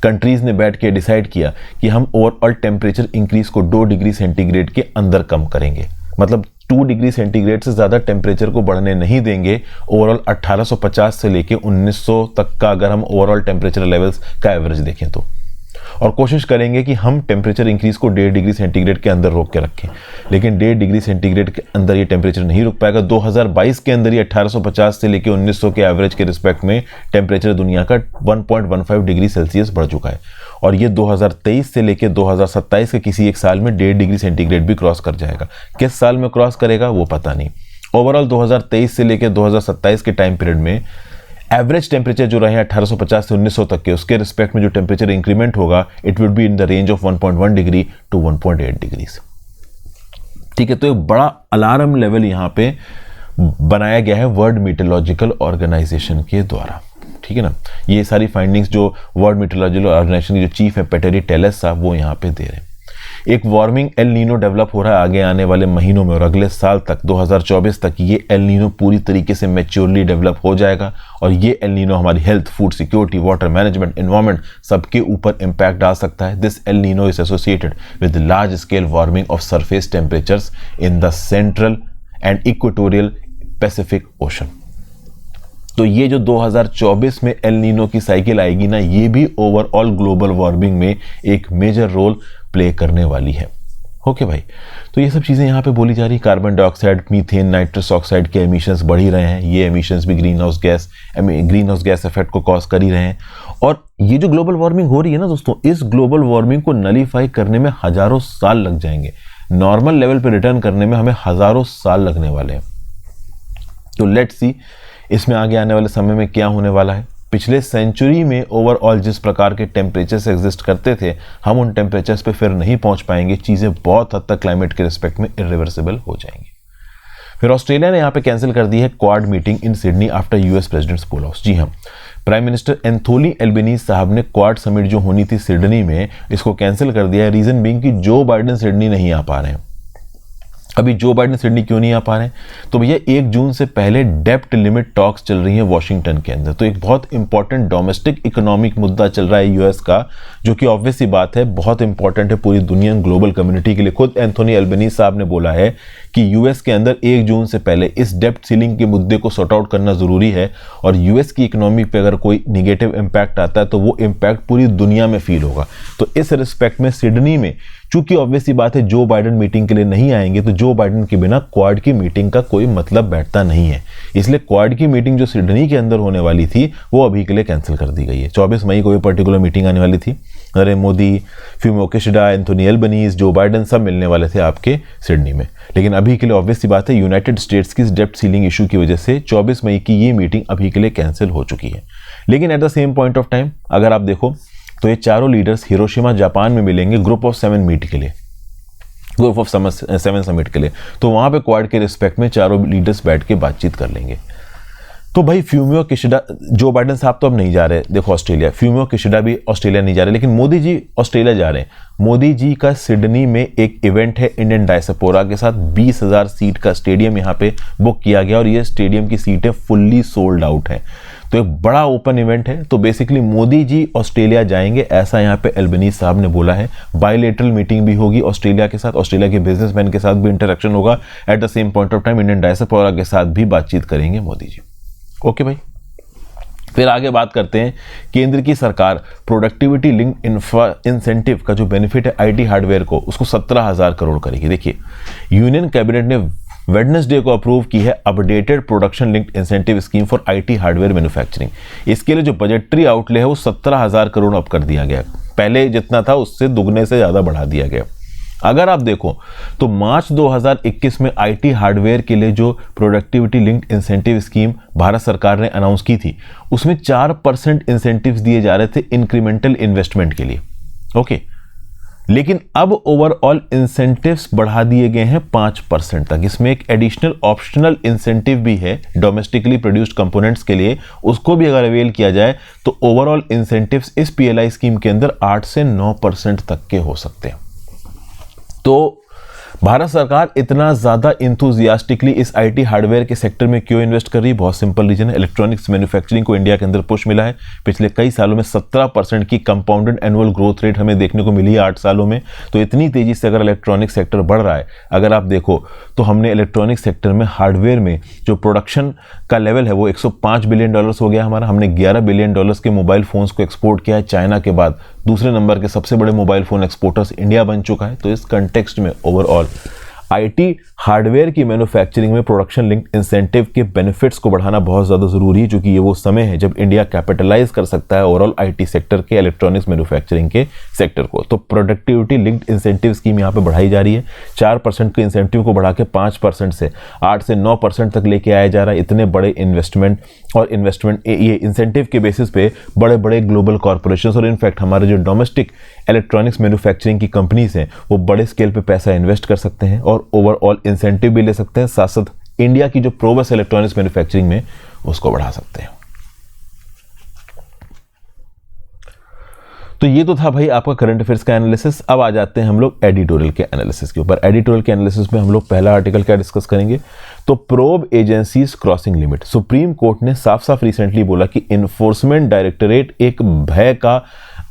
कंट्रीज ने बैठ के डिसाइड किया कि हम ओवरऑल टेम्परेचर इंक्रीज को 2 डिग्री सेंटीग्रेड के अंदर कम करेंगे, मतलब 2 डिग्री सेंटीग्रेड से ज़्यादा टेम्परेचर को बढ़ने नहीं देंगे। ओवरऑल 1850 से लेके 1900 तक का अगर हम ओवरऑल टेम्परेचर लेवल्स का एवरेज देखें तो, और कोशिश करेंगे कि हम टेम्परेचर इंक्रीज को 1.5 डिग्री सेंटीग्रेड के अंदर रोक के रखें। लेकिन 1.5 डिग्री सेंटीग्रेड के अंदर ये टेम्परेचर नहीं रुक पाएगा। 2022 के अंदर ये 1850 से लेकर 1900 के एवरेज के रिस्पेक्ट में टेम्परेचर दुनिया का 1.15 डिग्री सेल्सियस बढ़ चुका है, और ये 2023 से लेकर 2027 के किसी एक साल में 1.5 डिग्री सेंटीग्रेड भी क्रॉस कर जाएगा। किस साल में क्रॉस करेगा वो पता नहीं। ओवरऑल 2023 से लेकर 2027 के टाइम पीरियड में एवरेज टेम्परेचर जो रहे 1850 से 1900 तक के, उसके रिस्पेक्ट में जो टेम्परेचर इंक्रीमेंट होगा it would be in the range of 1.1 degree to 1.8 degree. ठीक है, तो एक बड़ा अलार्म लेवल यहाँ पे बनाया गया है वर्ल्ड मीटरोलॉजिकल ऑर्गेनाइजेशन के द्वारा। ठीक है ना, ये सारी फाइंडिंग्स जो वर्ल्ड मीटरोलॉजिकल ऑर्गेनाइजेशन के जो चीफ है पेटेरी टेलेस साहब वो यहाँ पे दे रहे हैं। एक वार्मिंग एल नीनो डेवलप हो रहा है आगे आने वाले महीनों में, और अगले साल तक 2024 तक ये एल नीनो पूरी तरीके से मैच्योरली डेवलप हो जाएगा। और ये एल नीनो हमारी health, food security, water management, environment सबके ऊपर इंपैक्ट डाल सकता है। This El Nino is associated with large scale warming of surface temperatures in the central and equatorial Pacific ocean. तो ये जो 2024 में एल नीनो की साइकिल आएगी ना, ये भी ओवरऑल ग्लोबल वार्मिंग में एक मेजर रोल प्ले करने वाली है। ओके भाई, तो ये सब चीज़ें यहाँ पे बोली जा रही। Carbon dioxide, methane, nitrous oxide के एमिशंस बढ़ ही रहे हैं। ये एमिशंस भी ग्रीन हाउस गैस इफेक्ट को कॉज कर ही रहे हैं। और ये जो ग्लोबल वार्मिंग हो रही है ना दोस्तों, इस ग्लोबल वार्मिंग को नलीफाई करने में हजारों साल लग जाएंगे। नॉर्मल लेवल पे रिटर्न करने में हमें हजारों साल लगने वाले हैं। तो लेट्स सी इसमें आगे आने वाले समय में क्या होने वाला है। पिछले सेंचुरी में ओवरऑल जिस प्रकार के टेम्परेचर्स एग्जिस्ट करते थे, हम उन टेम्परेचर्स पे फिर नहीं पहुंच पाएंगे। चीज़ें बहुत हद तक क्लाइमेट के रिस्पेक्ट में इरिवर्सिबल हो जाएंगी। फिर ऑस्ट्रेलिया ने यहाँ पे कैंसिल कर दी है Quad meeting in Sydney after US president's pull out. जी हाँ, प्राइम मिनिस्टर एंथोनी एल्बनीज साहब ने क्वाड समिट जो होनी थी सिडनी में, इसको कैंसिल कर दिया है। रीजन बीइंग कि जो बाइडेन सिडनी नहीं आ पा रहे हैं। अभी जो बाइडेन सिडनी क्यों नहीं आ पा रहे हैं? तो भैया 1 जून से पहले डेप्ट लिमिट टॉक्स चल रही हैं वॉशिंगटन के अंदर। तो एक बहुत इंपॉर्टेंट डोमेस्टिक इकोनॉमिक मुद्दा चल रहा है यूएस का, जो कि ऑब्वियस सी बात है बहुत इंपॉर्टेंट है पूरी दुनिया ग्लोबल कम्युनिटी के लिए। खुद एंथोनी एल्बनीज साहब ने बोला है कि यूएस के अंदर 1 जून से पहले इस डेप्ट सीलिंग के मुद्दे को सॉर्ट आउट करना जरूरी है। और यूएस की इकोनॉमी पे अगर कोई निगेटिव इंपैक्ट आता है तो वो इंपैक्ट पूरी दुनिया में फील होगा। तो इस रिस्पेक्ट में सिडनी में चूंकि ऑब्वियस सी बात है जो बाइडेन मीटिंग के लिए नहीं आएंगे, तो जो बाइडेन के बिना क्वाड की मीटिंग का कोई मतलब बैठता नहीं है। इसलिए क्वाड की मीटिंग जो सिडनी के अंदर होने वाली थी वो अभी के लिए कैंसिल कर दी गई है। 24 मई को ये पर्टिकुलर मीटिंग आने वाली थी। Narendra Modi, Fumio Kishida, Anthony Albanese, Joe Biden सब मिलने वाले थे आपके सिडनी में। लेकिन अभी के लिए ऑब्वियस सी बात है यूनाइटेड स्टेट्स की डेप्ट सीलिंग इशू की वजह से 24 मई की ये मीटिंग अभी के लिए कैंसिल हो चुकी है। लेकिन at the same point of time अगर आप देखो तो ये चारों लीडर्स हिरोशिमा जापान में मिलेंगे ग्रुप ऑफ 7 मीट के लिए, ग्रुप ऑफ 7 समिट के लिए। तो वहां पे क्वाड के रिस्पेक्ट में चारों लीडर्स बैठ के बातचीत कर लेंगे। तो भाई फ्यूमियो किशिडा, जो बाइडेन साहब तो अब नहीं जा रहे, देखो ऑस्ट्रेलिया, फ्यूमियो किशिडा भी ऑस्ट्रेलिया नहीं जा रहे, लेकिन मोदी जी ऑस्ट्रेलिया जा रहे हैं। मोदी जी का सिडनी में एक इवेंट है इंडियन डायस्पोरा के साथ। 20,000 सीट का स्टेडियम यहाँ पे बुक किया गया और ये स्टेडियम की सीटें फुल्ली सोल्ड आउट है। तो एक बड़ा ओपन इवेंट है। तो बेसिकली मोदी जी ऑस्ट्रेलिया जाएंगे, ऐसा यहाँ पे एल्बनीज साहब ने बोला है। बायलेटरल मीटिंग भी होगी ऑस्ट्रेलिया के साथ, ऑस्ट्रेलिया के बिजनेसमैन के साथ भी इंटरेक्शन होगा। At the same point of time Indian diaspora के साथ भी बातचीत करेंगे मोदी जी। ओके भाई, फिर आगे बात करते हैं। केंद्र की सरकार प्रोडक्टिविटी लिंक इंसेंटिव का जो बेनिफिट है आईटी हार्डवेयर को, उसको 17,000 करोड़ करेगी। देखिए, यूनियन कैबिनेट ने वेडनेसडे को अप्रूव की है updated production linked incentive scheme for IT hardware manufacturing. इसके लिए जो बजटरी आउटले है वो 17,000 करोड़ अप कर दिया गया। पहले जितना था उससे दुगने से ज्यादा बढ़ा दिया गया। अगर आप देखो तो मार्च 2021 में आईटी हार्डवेयर के लिए जो productivity linked incentive scheme Bharat सरकार ने अनाउंस की थी, उसमें 4% इंसेंटिव्स दिए जा रहे थे इंक्रीमेंटल इन्वेस्टमेंट के लिए। ओके, लेकिन अब ओवरऑल इंसेंटिव्स बढ़ा दिए गए हैं 5% तक। इसमें एक एडिशनल ऑप्शनल इंसेंटिव भी है डोमेस्टिकली प्रोड्यूस्ड कंपोनेंट्स के लिए, उसको भी अगर अवेल किया जाए तो ओवरऑल इंसेंटिव्स इस पीएलआई स्कीम के अंदर 8 से 9% तक के हो सकते हैं। तो भारत सरकार इतना ज्यादा इंथुजियास्टिकली इस आईटी हार्डवेयर के सेक्टर में क्यों इन्वेस्ट कर रही है? बहुत सिंपल रीजन है, इलेक्ट्रॉनिक्स मैन्युफैक्चरिंग को इंडिया के अंदर पुश मिला है। पिछले कई सालों में 17% की कंपाउंडेड एनुअल ग्रोथ रेट हमें देखने को मिली है 8 सालों में। तो इतनी तेजी से अगर इलेक्ट्रॉनिक सेक्टर बढ़ रहा है, अगर आप देखो तो हमने इलेक्ट्रॉनिक सेक्टर में हार्डवेयर में जो प्रोडक्शन का लेवल है वो $105 बिलियन हो गया हमारा। हमने $11 बिलियन के मोबाइल फोन्स को एक्सपोर्ट किया है। चाइना के बाद दूसरे नंबर के सबसे बड़े मोबाइल फोन एक्सपोर्टर्स इंडिया बन चुका है। तो इस कंटेक्स्ट में ओवरऑल आईटी हार्डवेयर की मैन्युफैक्चरिंग में प्रोडक्शन लिंक्ड इंसेंटिव के बेनिफिट्स को बढ़ाना बहुत ज्यादा जरूरी है, क्योंकि ये वो समय है जब इंडिया कैपिटलाइज कर सकता है ओवरऑल आईटी सेक्टर के, इलेक्ट्रॉनिक्स मैन्युफैक्चरिंग के सेक्टर को। तो प्रोडक्टिविटी लिंक्ड इंसेंटिव स्कीम यहाँ पे बढ़ाई जा रही है। 4% के इंसेंटिव को बढ़ा के 5% से 8 से 9% तक लेके आया जा रहा है। इतने बड़े इन्वेस्टमेंट ये इंसेंटिव के बेसिस पे बड़े बड़े ग्लोबल कॉर्पोरेशंस और इनफैक्ट हमारे जो डोमेस्टिक इलेक्ट्रॉनिक्स मैन्युफैक्चरिंग की कंपनीज हैं वो बड़े स्केल पे पैसा इन्वेस्ट कर सकते हैं और ओवरऑल इंसेंटिव भी ले सकते हैं। साथ साथ इंडिया की जो प्रोग्रेस इलेक्ट्रॉनिक्स मैन्युफैक्चरिंग में उसको बढ़ा सकते हैं। तो ये तो था भाई आपका करंट अफेयर्स का एनालिसिस। अब आ जाते हैं हम लोग एडिटोरियल के एनालिसिस के ऊपर। एडिटोरियल के एनालिसिस में हम लोग पहला आर्टिकल क्या डिस्कस करेंगे, तो probe agencies crossing limit. Supreme court ने साफ साफ रिसेंटली बोला कि इन्फोर्समेंट डायरेक्टोरेट एक भय का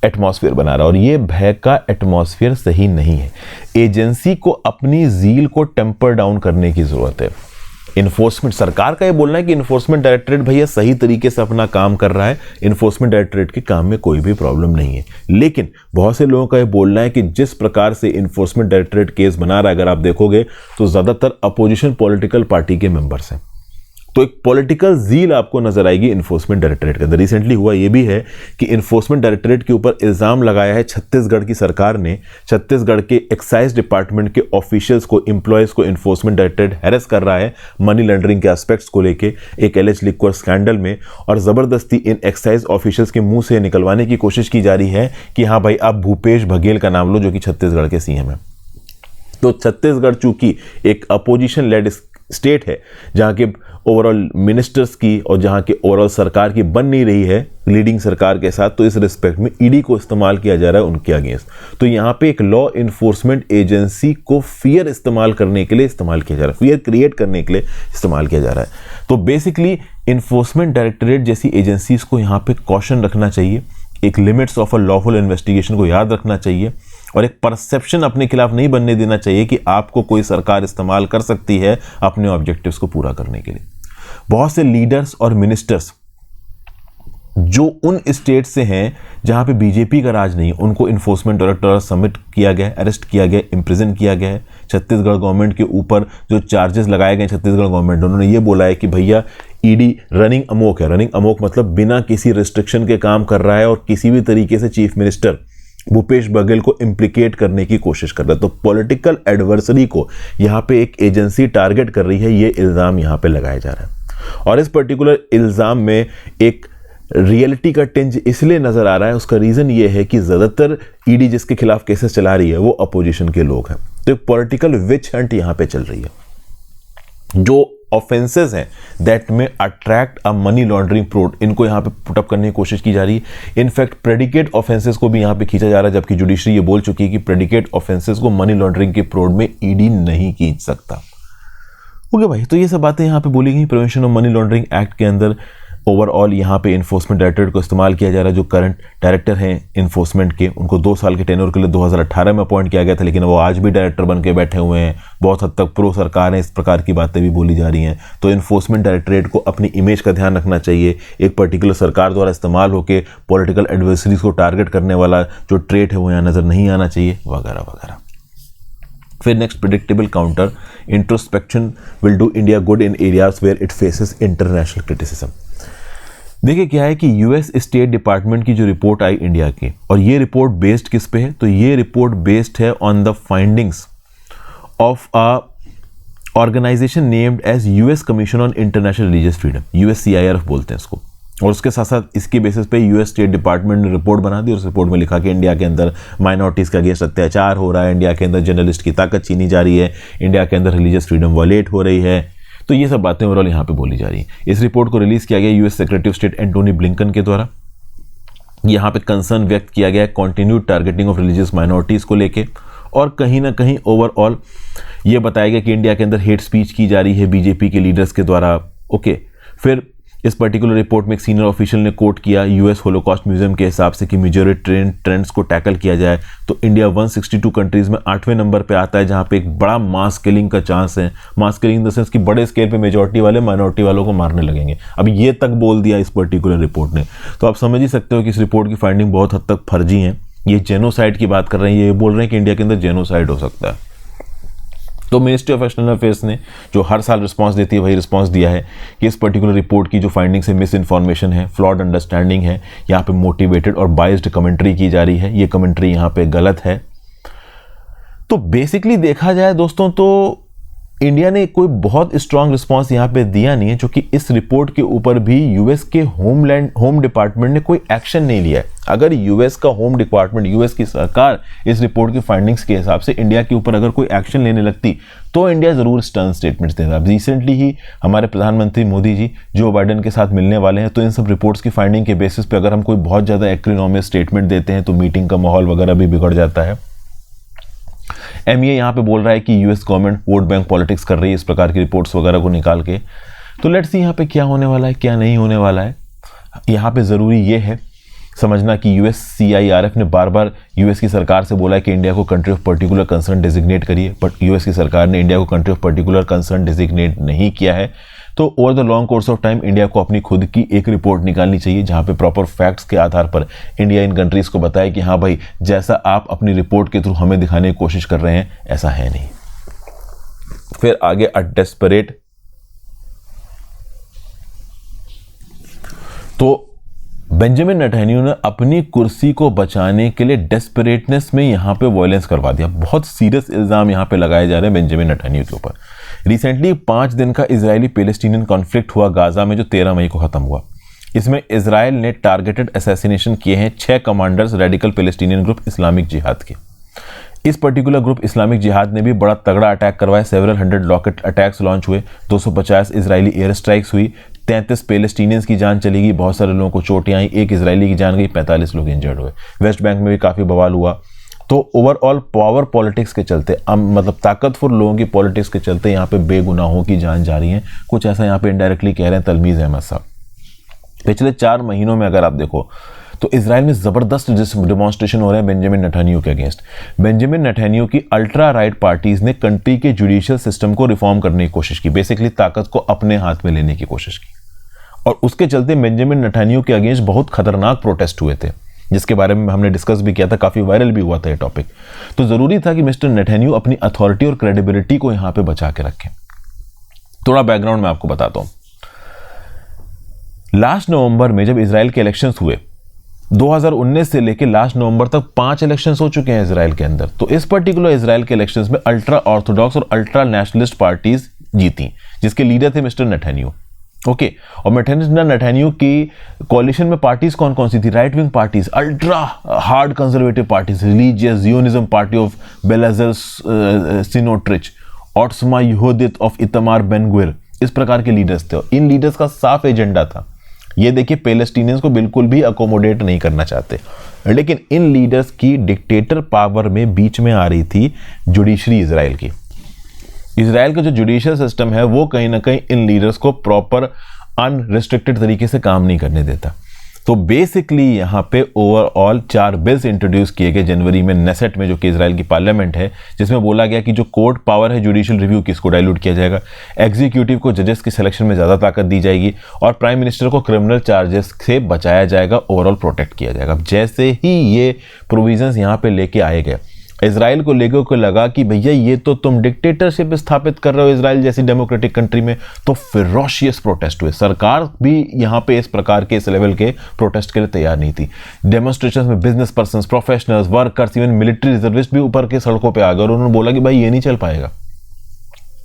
एटमॉस्फेयर बना रहा है और ये भय का एटमॉस्फेयर सही नहीं है। एजेंसी को अपनी जील को टेम्पर डाउन करने की जरूरत है। इन्फोर्समेंट, सरकार का ये बोलना है कि इन्फोर्समेंट डायरेक्टोरेट भैया सही तरीके से अपना काम कर रहा है, इन्फोर्समेंट डायरेक्टोरेट के काम में कोई भी प्रॉब्लम नहीं है। लेकिन बहुत से लोगों का ये बोलना है कि जिस प्रकार से इन्फोर्समेंट डायरेक्टोरेट केस बना रहा है, अगर आप देखोगे तो ज्यादातर अपोजिशन पॉलिटिकल पार्टी के मेंबर्स हैं। तो एक पॉलिटिकल जील आपको नजर आएगी इन्फोर्समेंट डायरेक्टोरेट के अंदर। रिसेंटली हुआ यह भी है कि इन्फोर्समेंट डायरेक्टोरेट के ऊपर इल्जाम लगाया है छत्तीसगढ़ की सरकार ने। छत्तीसगढ़ के एक्साइज डिपार्टमेंट के ऑफिशियल्स को, एम्प्लॉयज को इन्फोर्समेंट डायरेक्टोरेट हैरेस कर रहा है मनी लॉन्ड्रिंग के एस्पेक्ट्स को लेके एक एलएच लिक्वर स्कैंडल में, और जबरदस्ती इन एक्साइज ऑफिशियल्स के मुंह से निकलवाने की कोशिश की जा रही है कि हाँ भाई आप भूपेश बघेल का नाम लो जो कि छत्तीसगढ़ के सीएम है। तो छत्तीसगढ़ चूंकि एक अपोजिशन लेड स्टेट है जहां के ओवरऑल मिनिस्टर्स की और जहां के ओवरऑल सरकार की बन नहीं रही है लीडिंग सरकार के साथ, तो इस रिस्पेक्ट में ईडी को इस्तेमाल किया जा रहा है उनके अगेंस्ट। तो यहां पे एक लॉ इन्फोर्समेंट एजेंसी को फियर इस्तेमाल करने के लिए इस्तेमाल किया जा रहा है, फियर क्रिएट करने के लिए इस्तेमाल किया जा रहा है। तो बेसिकली इन्फोर्समेंट डायरेक्टोरेट जैसी एजेंसीज को यहां पे कॉशन रखना चाहिए, एक limits of a lawful investigation को याद रखना चाहिए और एक परसेप्शन अपने खिलाफ नहीं बनने देना चाहिए कि आपको कोई सरकार इस्तेमाल कर सकती है अपने ऑब्जेक्टिव्स को पूरा करने के लिए। बहुत से लीडर्स और मिनिस्टर्स जो उन स्टेट से हैं जहां पे बीजेपी का राज नहीं, उनको इन्फोर्समेंट डायरेक्टोरेट सबमिट किया गया, अरेस्ट किया गया, इंप्रिजन किया गया है। छत्तीसगढ़ गवर्नमेंट के ऊपर जो चार्जेस लगाए गए छत्तीसगढ़ गवर्नमेंट, उन्होंने ये बोला है कि भैया ईडी रनिंग अमोक है। रनिंग अमोक मतलब बिना किसी रिस्ट्रिक्शन के काम कर रहा है और किसी भी तरीके से चीफ मिनिस्टर भूपेश बघेल को इम्प्लीकेट करने की कोशिश कर रहा है। तो पॉलिटिकल एडवर्सरी को यहां पे एक एजेंसी टारगेट कर रही है, ये इल्जाम यहां पे लगाया जा रहा है। और इस पर्टिकुलर इल्जाम में एक रियलिटी का टिंज इसलिए नजर आ रहा है, उसका रीजन ये है कि ज्यादातर ईडी जिसके खिलाफ केसेस चला रही है वो अपोजिशन के लोग हैं। तो एक पॉलिटिकल विच हंट यहां पे चल रही है। जो ऑफेंसेस हैं दैट में अट्रैक्ट अ मनी लॉन्ड्रिंग प्रोड, इनको यहां पे पुटअप करने की कोशिश की जा रही है। इनफैक्ट प्रेडिकेट ऑफेंसेस को भी यहां पे खींचा जा रहा है, जबकि जुडिशरी ये बोल चुकी है कि प्रेडिकेट ऑफेंसेस को मनी लॉन्ड्रिंग के प्रोड में ईडी नहीं खींच सकता। ओके भाई, तो ये सब बातें यहां पे बोली गई। Prevention of money laundering act के अंदर ओवरऑल यहाँ पे इन्फोर्समेंट डायरेक्टरेट को इस्तेमाल किया जा रहा है। जो करंट डायरेक्टर हैं इन्फोर्समेंट के, उनको 2 साल के टेन्योर के लिए 2018 में अपॉइंट किया गया था, लेकिन वो आज भी डायरेक्टर बन के बैठे हुए हैं। बहुत हद तक प्रो सरकार है, इस प्रकार की बातें भी बोली जा रही हैं। तो इन्फोर्समेंट डायरेक्टरेट को अपनी इमेज का ध्यान रखना चाहिए। एक पर्टिकुलर सरकार द्वारा इस्तेमाल होकर पॉलिटिकल एडवर्सरीज को टारगेट करने वाला जो ट्रेट है वो यहाँ नज़र नहीं आना चाहिए, वगैरह वगैरह। फिर next, predictable counter introspection will do India good in areas where it faces international criticism. देखिए क्या है कि यूएस स्टेट डिपार्टमेंट की जो रिपोर्ट आई इंडिया की, और ये रिपोर्ट बेस्ड किस पे है, तो ये रिपोर्ट बेस्ड है on the findings of a organisation named as US commission on international religious freedom, USCIRF बोलते हैं इसको। और उसके साथ साथ इसके बेसिस पे यूएस स्टेट डिपार्टमेंट ने रिपोर्ट बना दी, और उस रिपोर्ट में लिखा कि इंडिया के अंदर माइनॉरिटीज़ के अगेंस्ट अत्याचार हो रहा है, इंडिया के अंदर जर्नलिस्ट की ताकत छीनी जा रही है, इंडिया के अंदर रिलीजियस फ्रीडम वायलेट हो रही है। तो ये सब बातें ओवरऑल यहाँ पे बोली जा रही हैं। इस रिपोर्ट को रिलीज किया गया US secretary of state Antony Blinken के द्वारा। यहाँ पे कंसर्न व्यक्त किया गया है continued targeting of religious minorities को लेके, और कहीं ना कहीं ओवरऑल ये बताया गया कि इंडिया के अंदर हेट स्पीच की जा रही है बीजेपी के लीडर्स के द्वारा। ओके, फिर इस पर्टिकुलर रिपोर्ट में एक सीनियर ऑफिशियल ने कोट किया यूएस होलोकॉस्ट म्यूजियम के हिसाब से कि मेजॉरिटी ट्रेंड्स को टैकल किया जाए तो इंडिया 162 कंट्रीज में 8वें नंबर पे आता है, जहां पे एक बड़ा मास किलिंग का चांस है। Mass killing in the sense कि बड़े स्केल पे मेजॉरिटी वाले माइनॉरिटी वालों को मारने लगेंगे। अब ये तक बोल दिया इस पर्टिकुलर रिपोर्ट ने, तो आप समझ ही सकते हो कि इस रिपोर्ट की फाइंडिंग बहुत हद तक फर्जी है। ये जेनोसाइड की बात कर रहे हैं, ये बोल रहे हैं कि इंडिया के अंदर जेनोसाइड हो सकता है। तो मिनिस्ट्री ऑफ एक्सटर्नल अफेयर्स ने जो हर साल रिस्पांस देती है वही रिस्पांस दिया है कि इस पर्टिकुलर रिपोर्ट की जो फाइंडिंग्स है मिस इन्फॉर्मेशन है, फ्लॉड अंडरस्टैंडिंग है, यहाँ पे मोटिवेटेड और बाइस्ड कमेंट्री की जा रही है, ये कमेंट्री यहाँ पे गलत है। तो बेसिकली देखा जाए दोस्तों तो इंडिया ने कोई बहुत स्ट्रांग रिस्पांस यहाँ पे दिया नहीं है, क्योंकि इस रिपोर्ट के ऊपर भी यूएस के होम डिपार्टमेंट ने कोई एक्शन नहीं लिया है। अगर यूएस का होम डिपार्टमेंट, यूएस की सरकार इस रिपोर्ट की फाइंडिंग्स के हिसाब से इंडिया के ऊपर अगर कोई एक्शन लेने लगती तो इंडिया जरूर स्टर्न स्टेटमेंट्स देता। रिसेंटली ही हमारे प्रधानमंत्री मोदी जी जो बाइडेन के साथ मिलने वाले हैं, तो इन सब रिपोर्ट्स की फाइंडिंग के बेसिस पे अगर हम कोई बहुत ज़्यादा एक्रिनोमियस स्टेटमेंट देते हैं तो मीटिंग का माहौल वगैरह भी बिगड़ जाता है। एमईए यहाँ पे बोल रहा है कि US government vote bank politics कर रही है इस प्रकार की रिपोर्ट्स वगैरह को निकाल के। तो लेट्स सी यहाँ पे क्या होने वाला है, क्या नहीं होने वाला है। यहाँ पे ज़रूरी ये है समझना कि USCIRF ने बार बार यूएस की सरकार से बोला है कि इंडिया को country of particular concern designate करिए, बट यूएस की सरकार ने इंडिया को country of particular concern designate नहीं किया है। तो over the long course of time India को अपनी खुद की एक रिपोर्ट निकालनी चाहिए जहां पे प्रॉपर फैक्ट्स के आधार पर इंडिया इन कंट्रीज को बताए कि हाँ भाई, जैसा आप अपनी रिपोर्ट के थ्रू हमें दिखाने की कोशिश कर रहे हैं ऐसा है नहीं। फिर आगे डेस्परेट, तो बेंजामिन नेतन्याहू ने अपनी कुर्सी को बचाने के लिए डेस्परेटनेस में यहां पे वायलेंस करवा दिया। बहुत सीरियस इल्जाम यहां पे लगाए जा रहे हैं बेंजामिन नेतन्याहू के ऊपर। रिसेंटली 5 दिन का इजरायली पैलेस्टीनियन कॉन्फ्लिक्ट हुआ गाजा में, जो 13 मई को खत्म हुआ। इसमें इजराइल ने टारगेटेड असैसिनेशन किए हैं 6 commanders radical Palestinian group Islamic जिहाद के। इस पर्टिकुलर ग्रुप इस्लामिक जिहाद ने भी बड़ा तगड़ा अटैक करवाया। सेवरल 100 रॉकेट अटैक्स लॉन्च हुए, 250 इजरायली एयर स्ट्राइक्स हुई, 33 पैलेस्टीनियंस की जान चली गई, बहुत सारे लोगों को चोटें आई, 1 इजरायली की जान गई, 45 लोग इंजर्ड हुए। वेस्ट बैंक में भी काफ़ी बवाल हुआ। तो ओवरऑल पावर पॉलिटिक्स के चलते, मतलब ताकतवर लोगों की पॉलिटिक्स के चलते यहाँ पे बेगुनाहों की जान जा रही है। कुछ ऐसा यहाँ पे इनडायरेक्टली कह रहे हैं तलमीज़ अहमद साहब। पिछले 4 महीनों में अगर आप देखो तो इजराइल में ज़बरदस्त डिमॉन्स्ट्रेशन हो रहे हैं बेंजामिन नेतन्याहू के अगेंस्ट। बेंजामिन नेतन्याहू की अल्ट्रा राइट पार्टीज ने कंट्री के जुडिशियल सिस्टम को रिफॉर्म करने की कोशिश की, बेसिकली ताकत को अपने हाथ में लेने की कोशिश की, और उसके चलते बेंजामिन नेतन्याहू के अगेंस्ट बहुत खतरनाक प्रोटेस्ट हुए थे, जिसके बारे में हमने डिस्कस भी किया था, काफ़ी वायरल भी हुआ था ये टॉपिक। तो ज़रूरी था कि मिस्टर नेतन्याहू अपनी अथॉरिटी और क्रेडिबिलिटी को यहाँ पे बचा के रखें। थोड़ा बैकग्राउंड मैं आपको बताता हूँ। लास्ट नवंबर में जब इजराइल के इलेक्शंस हुए, 2019 से लेकर लास्ट नवंबर तक 5 इलेक्शंस हो चुके हैं इजराइल के अंदर। तो इस पर्टिकुलर इजराइल के इलेक्शंस में अल्ट्रा ऑर्थोडॉक्स और अल्ट्रा नेशनलिस्ट पार्टीज जीती, जिसके लीडर थे मिस्टर नेतन्याहू। ओके, और मिस्टर नेतन्याहू की कोalition में पार्टीज कौन कौन सी थी? Right wing parties, ultra hard conservative parties, religious Zionism party of Bezalel Smotrich, Otzma Yehudit of Itamar Ben-Gvir, इस प्रकार के लीडर्स थे। इन लीडर्स का साफ एजेंडा था, ये देखिए पैलेस्टीनियंस को बिल्कुल भी अकोमोडेट नहीं करना चाहते, लेकिन इन लीडर्स की डिक्टेटर पावर में बीच में आ रही थी जुडिशरी इजराइल की। इजराइल का जो जुडिशियल सिस्टम है वो कहीं ना कहीं इन लीडर्स को प्रॉपर अनरिस्ट्रिक्टेड तरीके से काम नहीं करने देता। तो बेसिकली यहाँ पे ओवरऑल 4 बिल्स इंट्रोड्यूस किए गए जनवरी में नेसेट में, जो कि इजराइल की पार्लियामेंट है, जिसमें बोला गया कि जो कोर्ट पावर है जुडिशियल रिव्यू की, इसको डाइल्यूट किया जाएगा, एग्जीक्यूटिव को जजेस की सिलेक्शन में ज़्यादा ताकत दी जाएगी और प्राइम मिनिस्टर को क्रिमिनल चार्जेस से बचाया जाएगा, ओवरऑल प्रोटेक्ट किया जाएगा। जैसे ही ये प्रोविजंस यहाँ पे लेके आए गए, इजराइल को लेकर को लगा कि भैया ये तो तुम डिक्टेटरशिप स्थापित कर रहे हो इजराइल जैसी डेमोक्रेटिक कंट्री में, तो फिरोशियस प्रोटेस्ट हुए। सरकार भी यहाँ पे इस प्रकार के, इस लेवल के प्रोटेस्ट के लिए तैयार नहीं थी। डेमोन्स्ट्रेशन में business persons, professionals, workers, even military reservist भी ऊपर के सड़कों पर आ गए और उन्होंने बोला कि भाई ये नहीं चल पाएगा।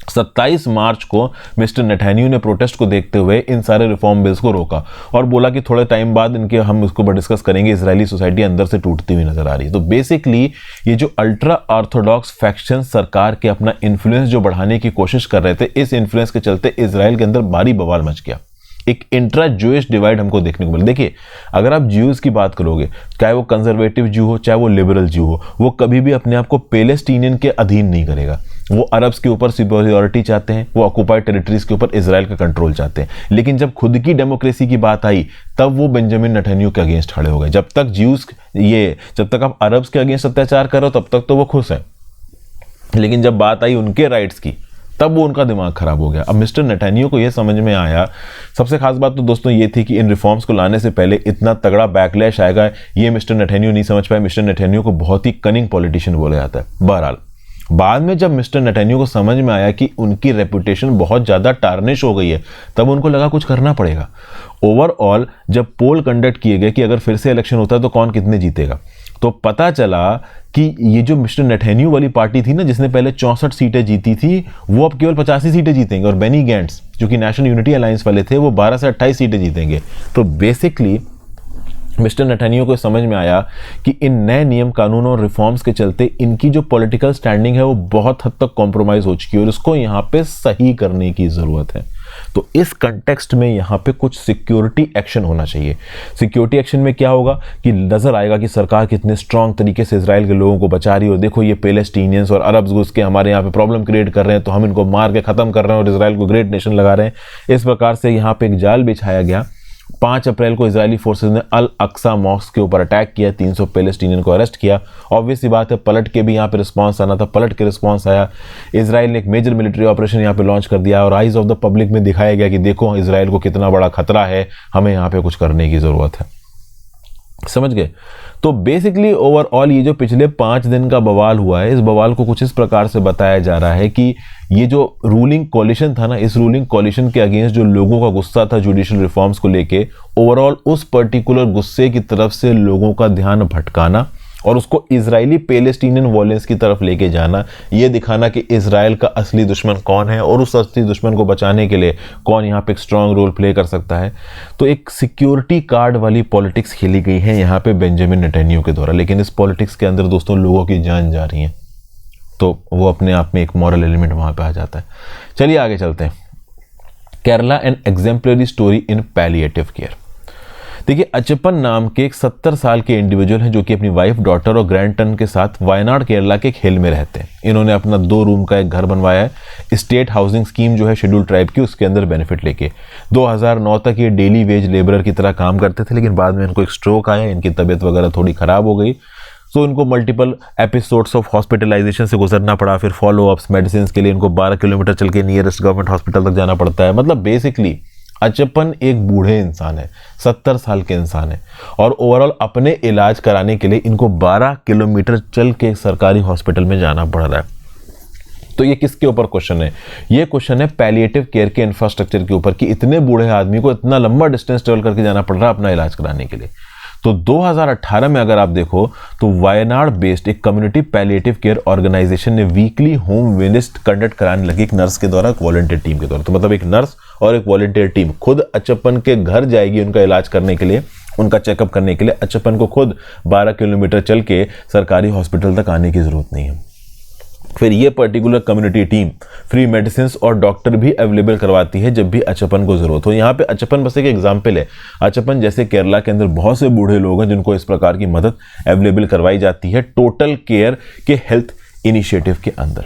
27 मार्च को मिस्टर नेथान्याहू ने प्रोटेस्ट को देखते हुए इन सारे रिफॉर्म बिल्स को रोका और बोला कि थोड़े टाइम बाद इनके, हम इसको डिस्कस करेंगे, इजरायली सोसाइटी अंदर से टूटती हुई नजर आ रही है। तो बेसिकली ये जो अल्ट्रा ऑर्थोडॉक्स फैक्शन सरकार के अपना इन्फ्लुएंस जो बढ़ाने की कोशिश कर रहे थे, इस इन्फ्लुएंस के चलते इजराइल के अंदर भारी बवाल मच गया। एक इंट्रा ज्यूइश डिवाइड हमको देखने को मिला। देखिए, अगर आप ज्यूज की बात करोगे, चाहे वो कंजर्वेटिव ज्यू हो, चाहे वो लिबरल ज्यू हो, वो कभी भी अपने आप को पैलेस्टीनियन के अधीन नहीं करेगा। वो अरब्स के ऊपर सुपीरियरिटी चाहते हैं, वो ऑक्युपाइड टेरिटरीज के ऊपर इजराइल का कंट्रोल चाहते हैं। लेकिन जब खुद की डेमोक्रेसी की बात आई, तब वो बेंजामिन नेथान्याहू के अगेंस्ट खड़े हो गए। जब तक आप अरब्स के अगेंस्ट अत्याचार करो, तब तक तो वो खुश है, लेकिन जब बात आई उनके राइट्स की, तब वो उनका दिमाग खराब हो गया। अब मिस्टर नेथान्याहू को यह समझ में आया, सबसे खास बात तो दोस्तों ये थी कि इन रिफॉर्म्स को लाने से पहले इतना तगड़ा बैकलैश आएगा, ये मिस्टर नेथान्याहू नहीं समझ पाए। मिस्टर नेथान्याहू को बहुत ही कनिंग पॉलिटिशियन बोला जाता है। बहरहाल, बाद में जब मिस्टर नेथान्याहू को समझ में आया कि उनकी रेपुटेशन बहुत ज़्यादा टार्निश हो गई है, तब उनको लगा कुछ करना पड़ेगा। ओवरऑल जब पोल कंडक्ट किए गए कि अगर फिर से इलेक्शन होता है तो कौन कितने जीतेगा, तो पता चला कि ये जो मिस्टर नेथान्याहू वाली पार्टी थी ना, जिसने पहले 64 सीटें जीती थी, वो अब केवल 85 सीटें जीतेंगे और बेनी गैंट्स जो कि नेशनल यूनिटी अलायंस वाले थे, वो 12 से 28 सीटें जीतेंगे। तो बेसिकली मिस्टर नेथान्याहू को समझ में आया कि इन नए नियम कानूनों और रिफॉर्म्स के चलते इनकी जो पॉलिटिकल स्टैंडिंग है वो बहुत हद तक कॉम्प्रोमाइज हो चुकी है और इसको यहाँ पे सही करने की ज़रूरत है। तो इस कंटेक्स्ट में यहाँ पे कुछ सिक्योरिटी एक्शन होना चाहिए। सिक्योरिटी एक्शन में क्या होगा कि नजर आएगा कि सरकार कितने स्ट्रांग तरीके से इजराइल के लोगों को बचा रही है और देखो ये पैलेस्टीनियंस और अरब्स घुस के हमारे यहाँ पे प्रॉब्लम क्रिएट कर रहे हैं, तो हम इनको मार के खत्म कर रहे हैं और इजराइल को ग्रेट नेशन लगा रहे हैं। इस प्रकार से यहाँ पे एक जाल बिछाया गया। 5 अप्रैल को इजरायली फोर्सेस ने अल अक्सा मॉस्क के ऊपर अटैक किया, 300 पैलेस्टीनियन को अरेस्ट किया। ऑब्वियस सी बात है, पलट के भी यहाँ पे रिस्पांस आना था, पलट के रिस्पांस आया। इजराइल ने एक मेजर मिलिट्री ऑपरेशन यहाँ पे लॉन्च कर दिया और आइज ऑफ द पब्लिक में दिखाया गया कि देखो इजराइल को कितना बड़ा खतरा है, हमें यहाँ पे कुछ करने की जरूरत है। समझ गए? तो बेसिकली ओवरऑल ये जो पिछले 5 दिन का बवाल हुआ है, इस बवाल को कुछ इस प्रकार से बताया जा रहा है कि ये जो रूलिंग कॉलिशन था ना, इस रूलिंग कॉलिशन के अगेंस्ट जो लोगों का गुस्सा था जुडिशियल रिफॉर्म्स को लेके, ओवरऑल उस पर्टिकुलर गुस्से की तरफ से लोगों का ध्यान भटकाना और उसको इजरायली पैलेस्टीनियन वॉयलेंस की तरफ लेके जाना, ये दिखाना कि इजराइल का असली दुश्मन कौन है और उस असली दुश्मन को बचाने के लिए कौन यहाँ पे एक स्ट्रांग रोल प्ले कर सकता है। तो एक सिक्योरिटी कार्ड वाली पॉलिटिक्स खेली गई है यहाँ पे बेंजामिन नेथान्याहू के द्वारा, लेकिन इस पॉलिटिक्स के अंदर दोस्तों लोगों की जान जा रही है, तो वो अपने आप में एक मॉरल एलिमेंट वहाँ पे आ जाता है। चलिए आगे चलते हैं। Kerala an exemplary story in palliative care. देखिए, अचप्पन नाम के एक 70 साल के इंडिविजुअल हैं जो कि अपनी वाइफ, डॉटर और ग्रैंडसन के साथ वायनाड केरला के एक हिल में रहते हैं। इन्होंने अपना 2 रूम का एक घर बनवाया है, स्टेट हाउसिंग स्कीम जो है शेड्यूल ट्राइब की, उसके अंदर बेनिफिट लेके। 2009 तक ये डेली वेज लेबरर की तरह काम करते थे, लेकिन बाद में इनको एक स्ट्रोक आया, इनकी तबीयत वगैरह थोड़ी खराब हो गई, तो इनको मल्टीपल एपिसोड्स ऑफ हॉस्पिटलाइजेशन से गुजरना पड़ा। फिर फॉलोअप्स, मेडिसिन के लिए इनको 12 किलोमीटर चल के नियरेस्ट गवर्नमेंट हॉस्पिटल तक जाना पड़ता है। मतलब बेसिकली अचप्पन एक बूढ़े इंसान है, 70 साल के इंसान है, और ओवरऑल अपने इलाज कराने के लिए इनको 12 किलोमीटर चल के सरकारी हॉस्पिटल में जाना पड़ रहा है। तो ये किसके ऊपर क्वेश्चन है? ये क्वेश्चन है पैलिएटिव केयर के इंफ्रास्ट्रक्चर के ऊपर कि इतने बूढ़े आदमी को इतना लंबा डिस्टेंस ट्रेवल करके जाना पड़ रहा है अपना इलाज कराने के लिए। तो 2018 में अगर आप देखो तो वायनाड बेस्ड एक कम्युनिटी पैलिएटिव केयर ऑर्गेनाइजेशन ने वीकली होम विजिट कंडक्ट कराने लगी एक नर्स के द्वारा, एक वॉलंटियर टीम के द्वारा। तो मतलब एक नर्स और एक वॉलंटियर टीम खुद अचप्पन के घर जाएगी उनका इलाज करने के लिए, उनका चेकअप करने के लिए। अचप्पन को खुद 12 किलोमीटर चल के सरकारी हॉस्पिटल तक आने की जरूरत नहीं है। फिर ये particular community team free medicine और डॉक्टर भी अवेलेबल करवाती है जब भी अचप्पन को जरूरत हो। यहाँ पे अचप्पन बस एक एग्जाम्पल है। अचप्पन जैसे केरला के अंदर बहुत से बूढ़े लोग हैं जिनको इस प्रकार की मदद अवेलेबल करवाई जाती है टोटल केयर के हेल्थ इनिशिएटिव के अंदर।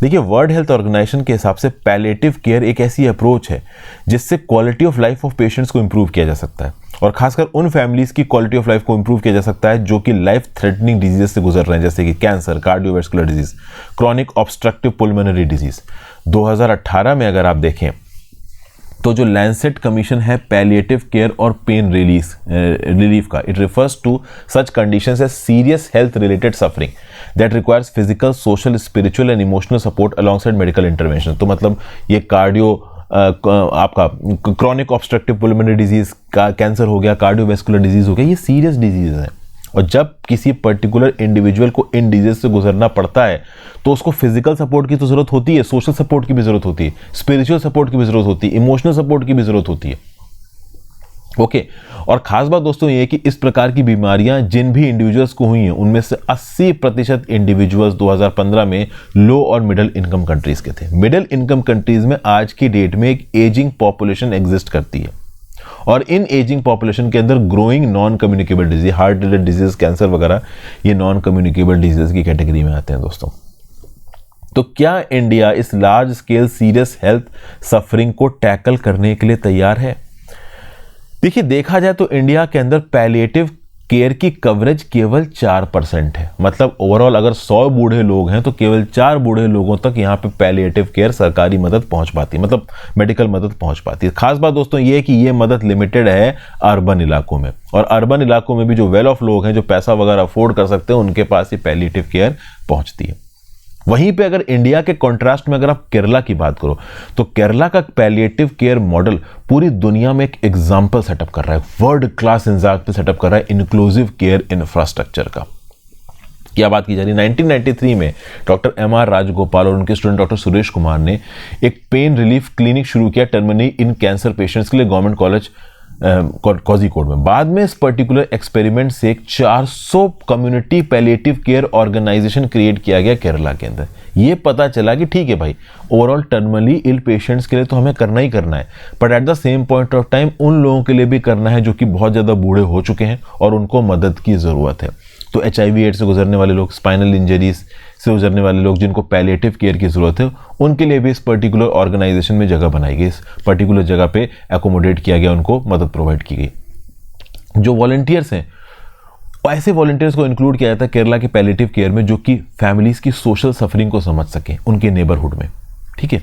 देखिए, वर्ल्ड हेल्थ ऑर्गेनाइजेशन के हिसाब से पैलिएटिव केयर एक ऐसी अप्रोच है जिससे quality of life of patients को इंप्रूव किया जा सकता है, और खासकर उन फैमिलीज की क्वालिटी ऑफ लाइफ को इंप्रूव किया जा सकता है जो कि लाइफ थ्रेटनिंग डिजीज से गुजर रहे हैं, जैसे कि cancer, cardiovascular disease, chronic obstructive pulmonary disease. 2018 में अगर आप देखें तो जो लैंसेट कमीशन है पैलिएटिव केयर और पेन रिलीफ का, it refers to such conditions as serious health related suffering that requires physical, social, spiritual and emotional support alongside medical intervention. तो मतलब ये कार्डियो आपका क्रॉनिक ऑब्स्ट्रक्टिव पुल्मोनरी डिजीज का, कैंसर हो गया, कार्डियोवैस्कुलर डिजीज हो गया, ये सीरियस डिजीज है, और जब किसी पर्टिकुलर इंडिविजुअल को इन डिजीज से गुजरना पड़ता है तो उसको फिजिकल सपोर्ट की तो जरूरत होती है, सोशल सपोर्ट की भी जरूरत होती है, स्पिरिचुअल सपोर्ट की भी जरूरत होती है, इमोशनल सपोर्ट की भी जरूरत होती है। ओके, और खास बात दोस्तों ये है कि इस प्रकार की बीमारियां जिन भी इंडिविजुअल्स को हुई हैं उनमें से 80% इंडिविजुअल्स 2015 में लो और मिडिल इनकम कंट्रीज के थे। मिडिल इनकम कंट्रीज में आज की डेट में एक एजिंग पॉपुलेशन एग्जिस्ट करती है, और इन एजिंग पॉपुलेशन के अंदर growing non communicable disease, heart related disease, cancer वगैरह, ये नॉन कम्युनिकेबल डिजीज की कैटेगरी में आते हैं दोस्तों। तो क्या इंडिया इस large scale serious health suffering को टैकल करने के लिए तैयार है? देखिए, देखा जाए तो इंडिया के अंदर पैलिएटिव केयर की कवरेज केवल 4% है। मतलब ओवरऑल अगर 100 बूढ़े लोग हैं तो केवल 4 बूढ़े लोगों तक यहाँ पे पैलिएटिव केयर सरकारी मदद पहुंच पाती है, मतलब मेडिकल मदद पहुंच पाती है। खास बात दोस्तों ये है कि ये मदद लिमिटेड है अर्बन इलाकों में, और अर्बन इलाकों में भी जो वेल ऑफ लोग हैं, जो पैसा वगैरह अफोर्ड कर सकते हैं, उनके पास ये पैलिएटिव केयर पहुंचती है। वहीं पे अगर इंडिया के कॉन्ट्रास्ट में अगर आप केरला की बात करो तो केरला का पैलिएटिव केयर मॉडल पूरी दुनिया में एक एग्जाम्पल सेटअप कर रहा है, वर्ल्ड क्लास एग्जाम्पल सेटअप कर रहा है इंक्लूसिव केयर इंफ्रास्ट्रक्चर का। क्या बात की जा रही है, 1993 में डॉक्टर MR राजगोपाल और उनके स्टूडेंट डॉक्टर सुरेश कुमार ने एक पेन रिलीफ क्लिनिक शुरू किया टर्मिनी इन कैंसर पेशेंट्स के लिए गवर्नमेंट कॉलेज कोझिकोड में। बाद में इस पर्टिकुलर एक्सपेरिमेंट से एक 400 community palliative care organisation create किया गया केरला के अंदर। ये पता चला कि ठीक है भाई, ओवरऑल टर्मिनली इल पेशेंट्स के लिए तो हमें करना ही करना है, but at the same point of time उन लोगों के लिए भी करना है जो कि बहुत ज़्यादा बूढ़े हो चुके हैं और उनको मदद की ज़रूरत है। तो HIV एड्स से गुजरने वाले लोग, स्पाइनल इंजरीज से गुजरने वाले लोग जिनको पैलिएटिव केयर की ज़रूरत है, उनके लिए भी इस पर्टिकुलर ऑर्गेनाइजेशन में जगह बनाई गई, इस पर्टिकुलर जगह पे एकोमोडेट किया गया, उनको मदद प्रोवाइड की गई। जो वॉलंटियर्स हैं, ऐसे वॉलंटियर्स को इंक्लूड किया जाता है केरला के पैलिएटिव केयर में जो कि फैमिलीज की सोशल सफरिंग को समझ सके उनके नेबरहुड में। ठीक है,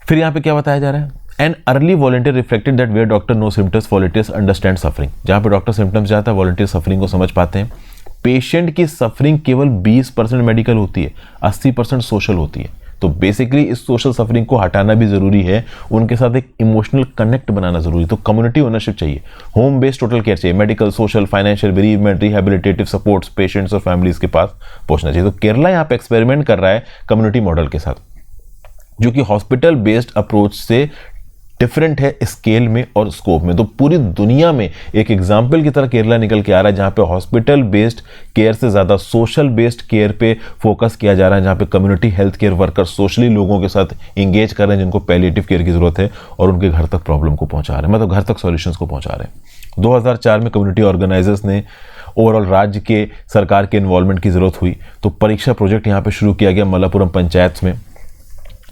फिर यहाँ पे क्या बताया जा रहा है, an early volunteer reflected that where doctor know symptoms volunteers understand suffering. जहाँ पे डॉक्टर सिम्टम्स जाता है, वॉलंटियर सफरिंग को समझ पाते हैं। पेशेंट की सफरिंग केवल 20% मेडिकल होती है, 80% सोशल होती है। तो बेसिकली इस सोशल सफरिंग को हटाना भी जरूरी है, उनके साथ एक इमोशनल कनेक्ट बनाना जरूरी है। तो कम्युनिटी ओनरशिप चाहिए, होम बेस्ड टोटल केयर चाहिए, medical, social, financial, bereavement, rehabilitative supports patients और फैमिलीज के पास पहुंचना चाहिए। तो केरला यहाँ पे एक्सपेरिमेंट कर रहा है कम्युनिटी मॉडल के साथ, जो कि हॉस्पिटल बेस्ड अप्रोच से डिफरेंट है स्केल में और स्कोप में। तो पूरी दुनिया में एक एग्जाम्पल की तरह केरला निकल के आ रहा है, जहां पे हॉस्पिटल बेस्ड केयर से ज्यादा सोशल बेस्ड केयर पे फोकस किया जा रहा है, जहां पे community health care worker socially लोगों के साथ इंगेज कर रहे हैं जिनको पैलिएटिव केयर की जरूरत है, और उनके घर तक प्रॉब्लम को पहुंचा रहे हैं, मतलब घर तक सॉल्यूशंस को पहुंचा रहे हैं। 2004 में कम्युनिटी ऑर्गेनाइजर्स ने ओवरऑल राज्य के सरकार के इन्वॉल्वमेंट की जरूरत हुई, तो परीक्षा प्रोजेक्ट यहाँ पे शुरू किया गया मल्लापुरम पंचायत में।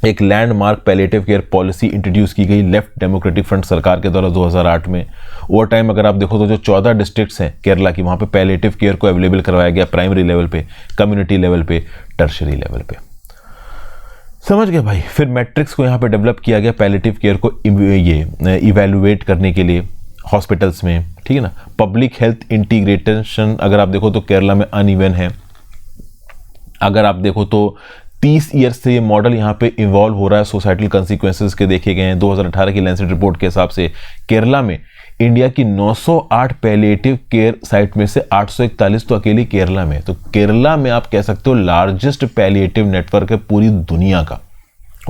एक landmark palliative care policy introduce की गई लेफ्ट डेमोक्रेटिक फ्रंट सरकार के द्वारा 2008 में। ओवर टाइम अगर आप देखो तो जो 14 डिस्ट्रिक्ट्स हैं केरला की, वहाँ पे पैलिएटिव केयर को अवेलेबल करवाया गया, प्राइमरी लेवल पे, कम्युनिटी लेवल पे, टर्शरी लेवल पे। समझ गए भाई। फिर मैट्रिक्स को यहाँ पे डेवलप किया गया पैलिएटिव केयर को इवेल्युएट करने के लिए हॉस्पिटल्स में, ठीक है ना। पब्लिक हेल्थ इंटीग्रेशन अगर आप देखो तो केरला में अनइवन है। अगर आप देखो तो 30 ईयर्स से ये मॉडल यहाँ पे इवॉल्व हो रहा है, सोसाइटल कंसिक्वेंसेस के देखे गए हैं। 2018 की लैंसेट रिपोर्ट के हिसाब से केरला में इंडिया की 908 पैलिएटिव केयर साइट में से 841 तो अकेली केरला में। तो केरला में आप कह सकते हो लार्जेस्ट पैलिएटिव नेटवर्क है पूरी दुनिया का।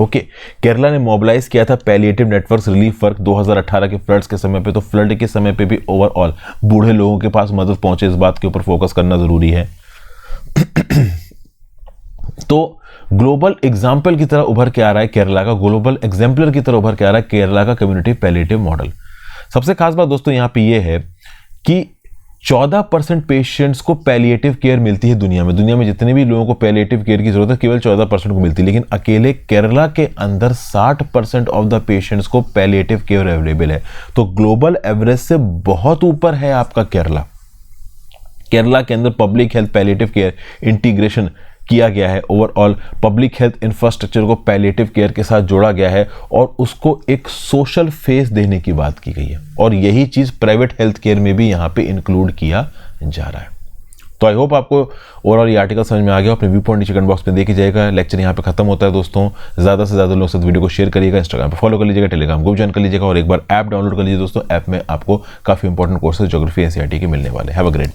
ओके, केरला ने मोबिलाइज किया था पैलिएटिव नेटवर्क्स रिलीफ वर्क 2018 के फ्लड्स के समय पे। तो फ्लड के समय पे भी ओवरऑल बूढ़े लोगों के पास मदद पहुंचे, इस बात के ऊपर फोकस करना जरूरी है। तो ग्लोबल एग्जाम्पल की तरह उभर के आ रहा है केरला का, ग्लोबल एग्जाम्पलर की तरह उभर के आ रहा है केरला का कम्युनिटी पैलिएटिव मॉडल। सबसे खास बात दोस्तों यहाँ पे ये है कि 14% पेशेंट्स को पैलिएटिव केयर मिलती है दुनिया में जितने भी लोगों को पैलिएटिव केयर की जरूरत है केवल 14% को मिलती है, लेकिन अकेले केरला के अंदर 60% ऑफ द पेशेंट्स को पैलिएटिव केयर अवेलेबल है। तो ग्लोबल एवरेज से बहुत ऊपर है आपका केरला। केरला के अंदर public health palliative care integration किया गया है, ओवरऑल पब्लिक हेल्थ इंफ्रास्ट्रक्चर को पैलिएटिव केयर के साथ जोड़ा गया है और उसको एक सोशल फेस देने की बात की गई है, और यही चीज प्राइवेट हेल्थ केयर में भी यहाँ पे इंक्लूड किया जा रहा है। तो आई होप आपको ओवरऑल ये आर्टिकल समझ में आ गया। अपने व्यू पॉइंट नीचे कमेंट बॉक्स में देखी जाएगा। लेक्चर यहाँ पे खत्म होता है दोस्तों। ज़्यादा से ज़्यादा लोग साथ वीडियो को शेयर करिएगा, इंस्टाग्राम पे फॉलो कर लीजिएगा, टेलीग्राम ग्रुप ज्वाइन कर लीजिएगा और एक बार ऐप डाउनलोड कर लीजिए दोस्तों। ऐप में आपको काफ़ी इंपॉर्टेंट कोर्सेज ज्योग्राफी एनसीईआरटी के मिलने वाले। Have a great day.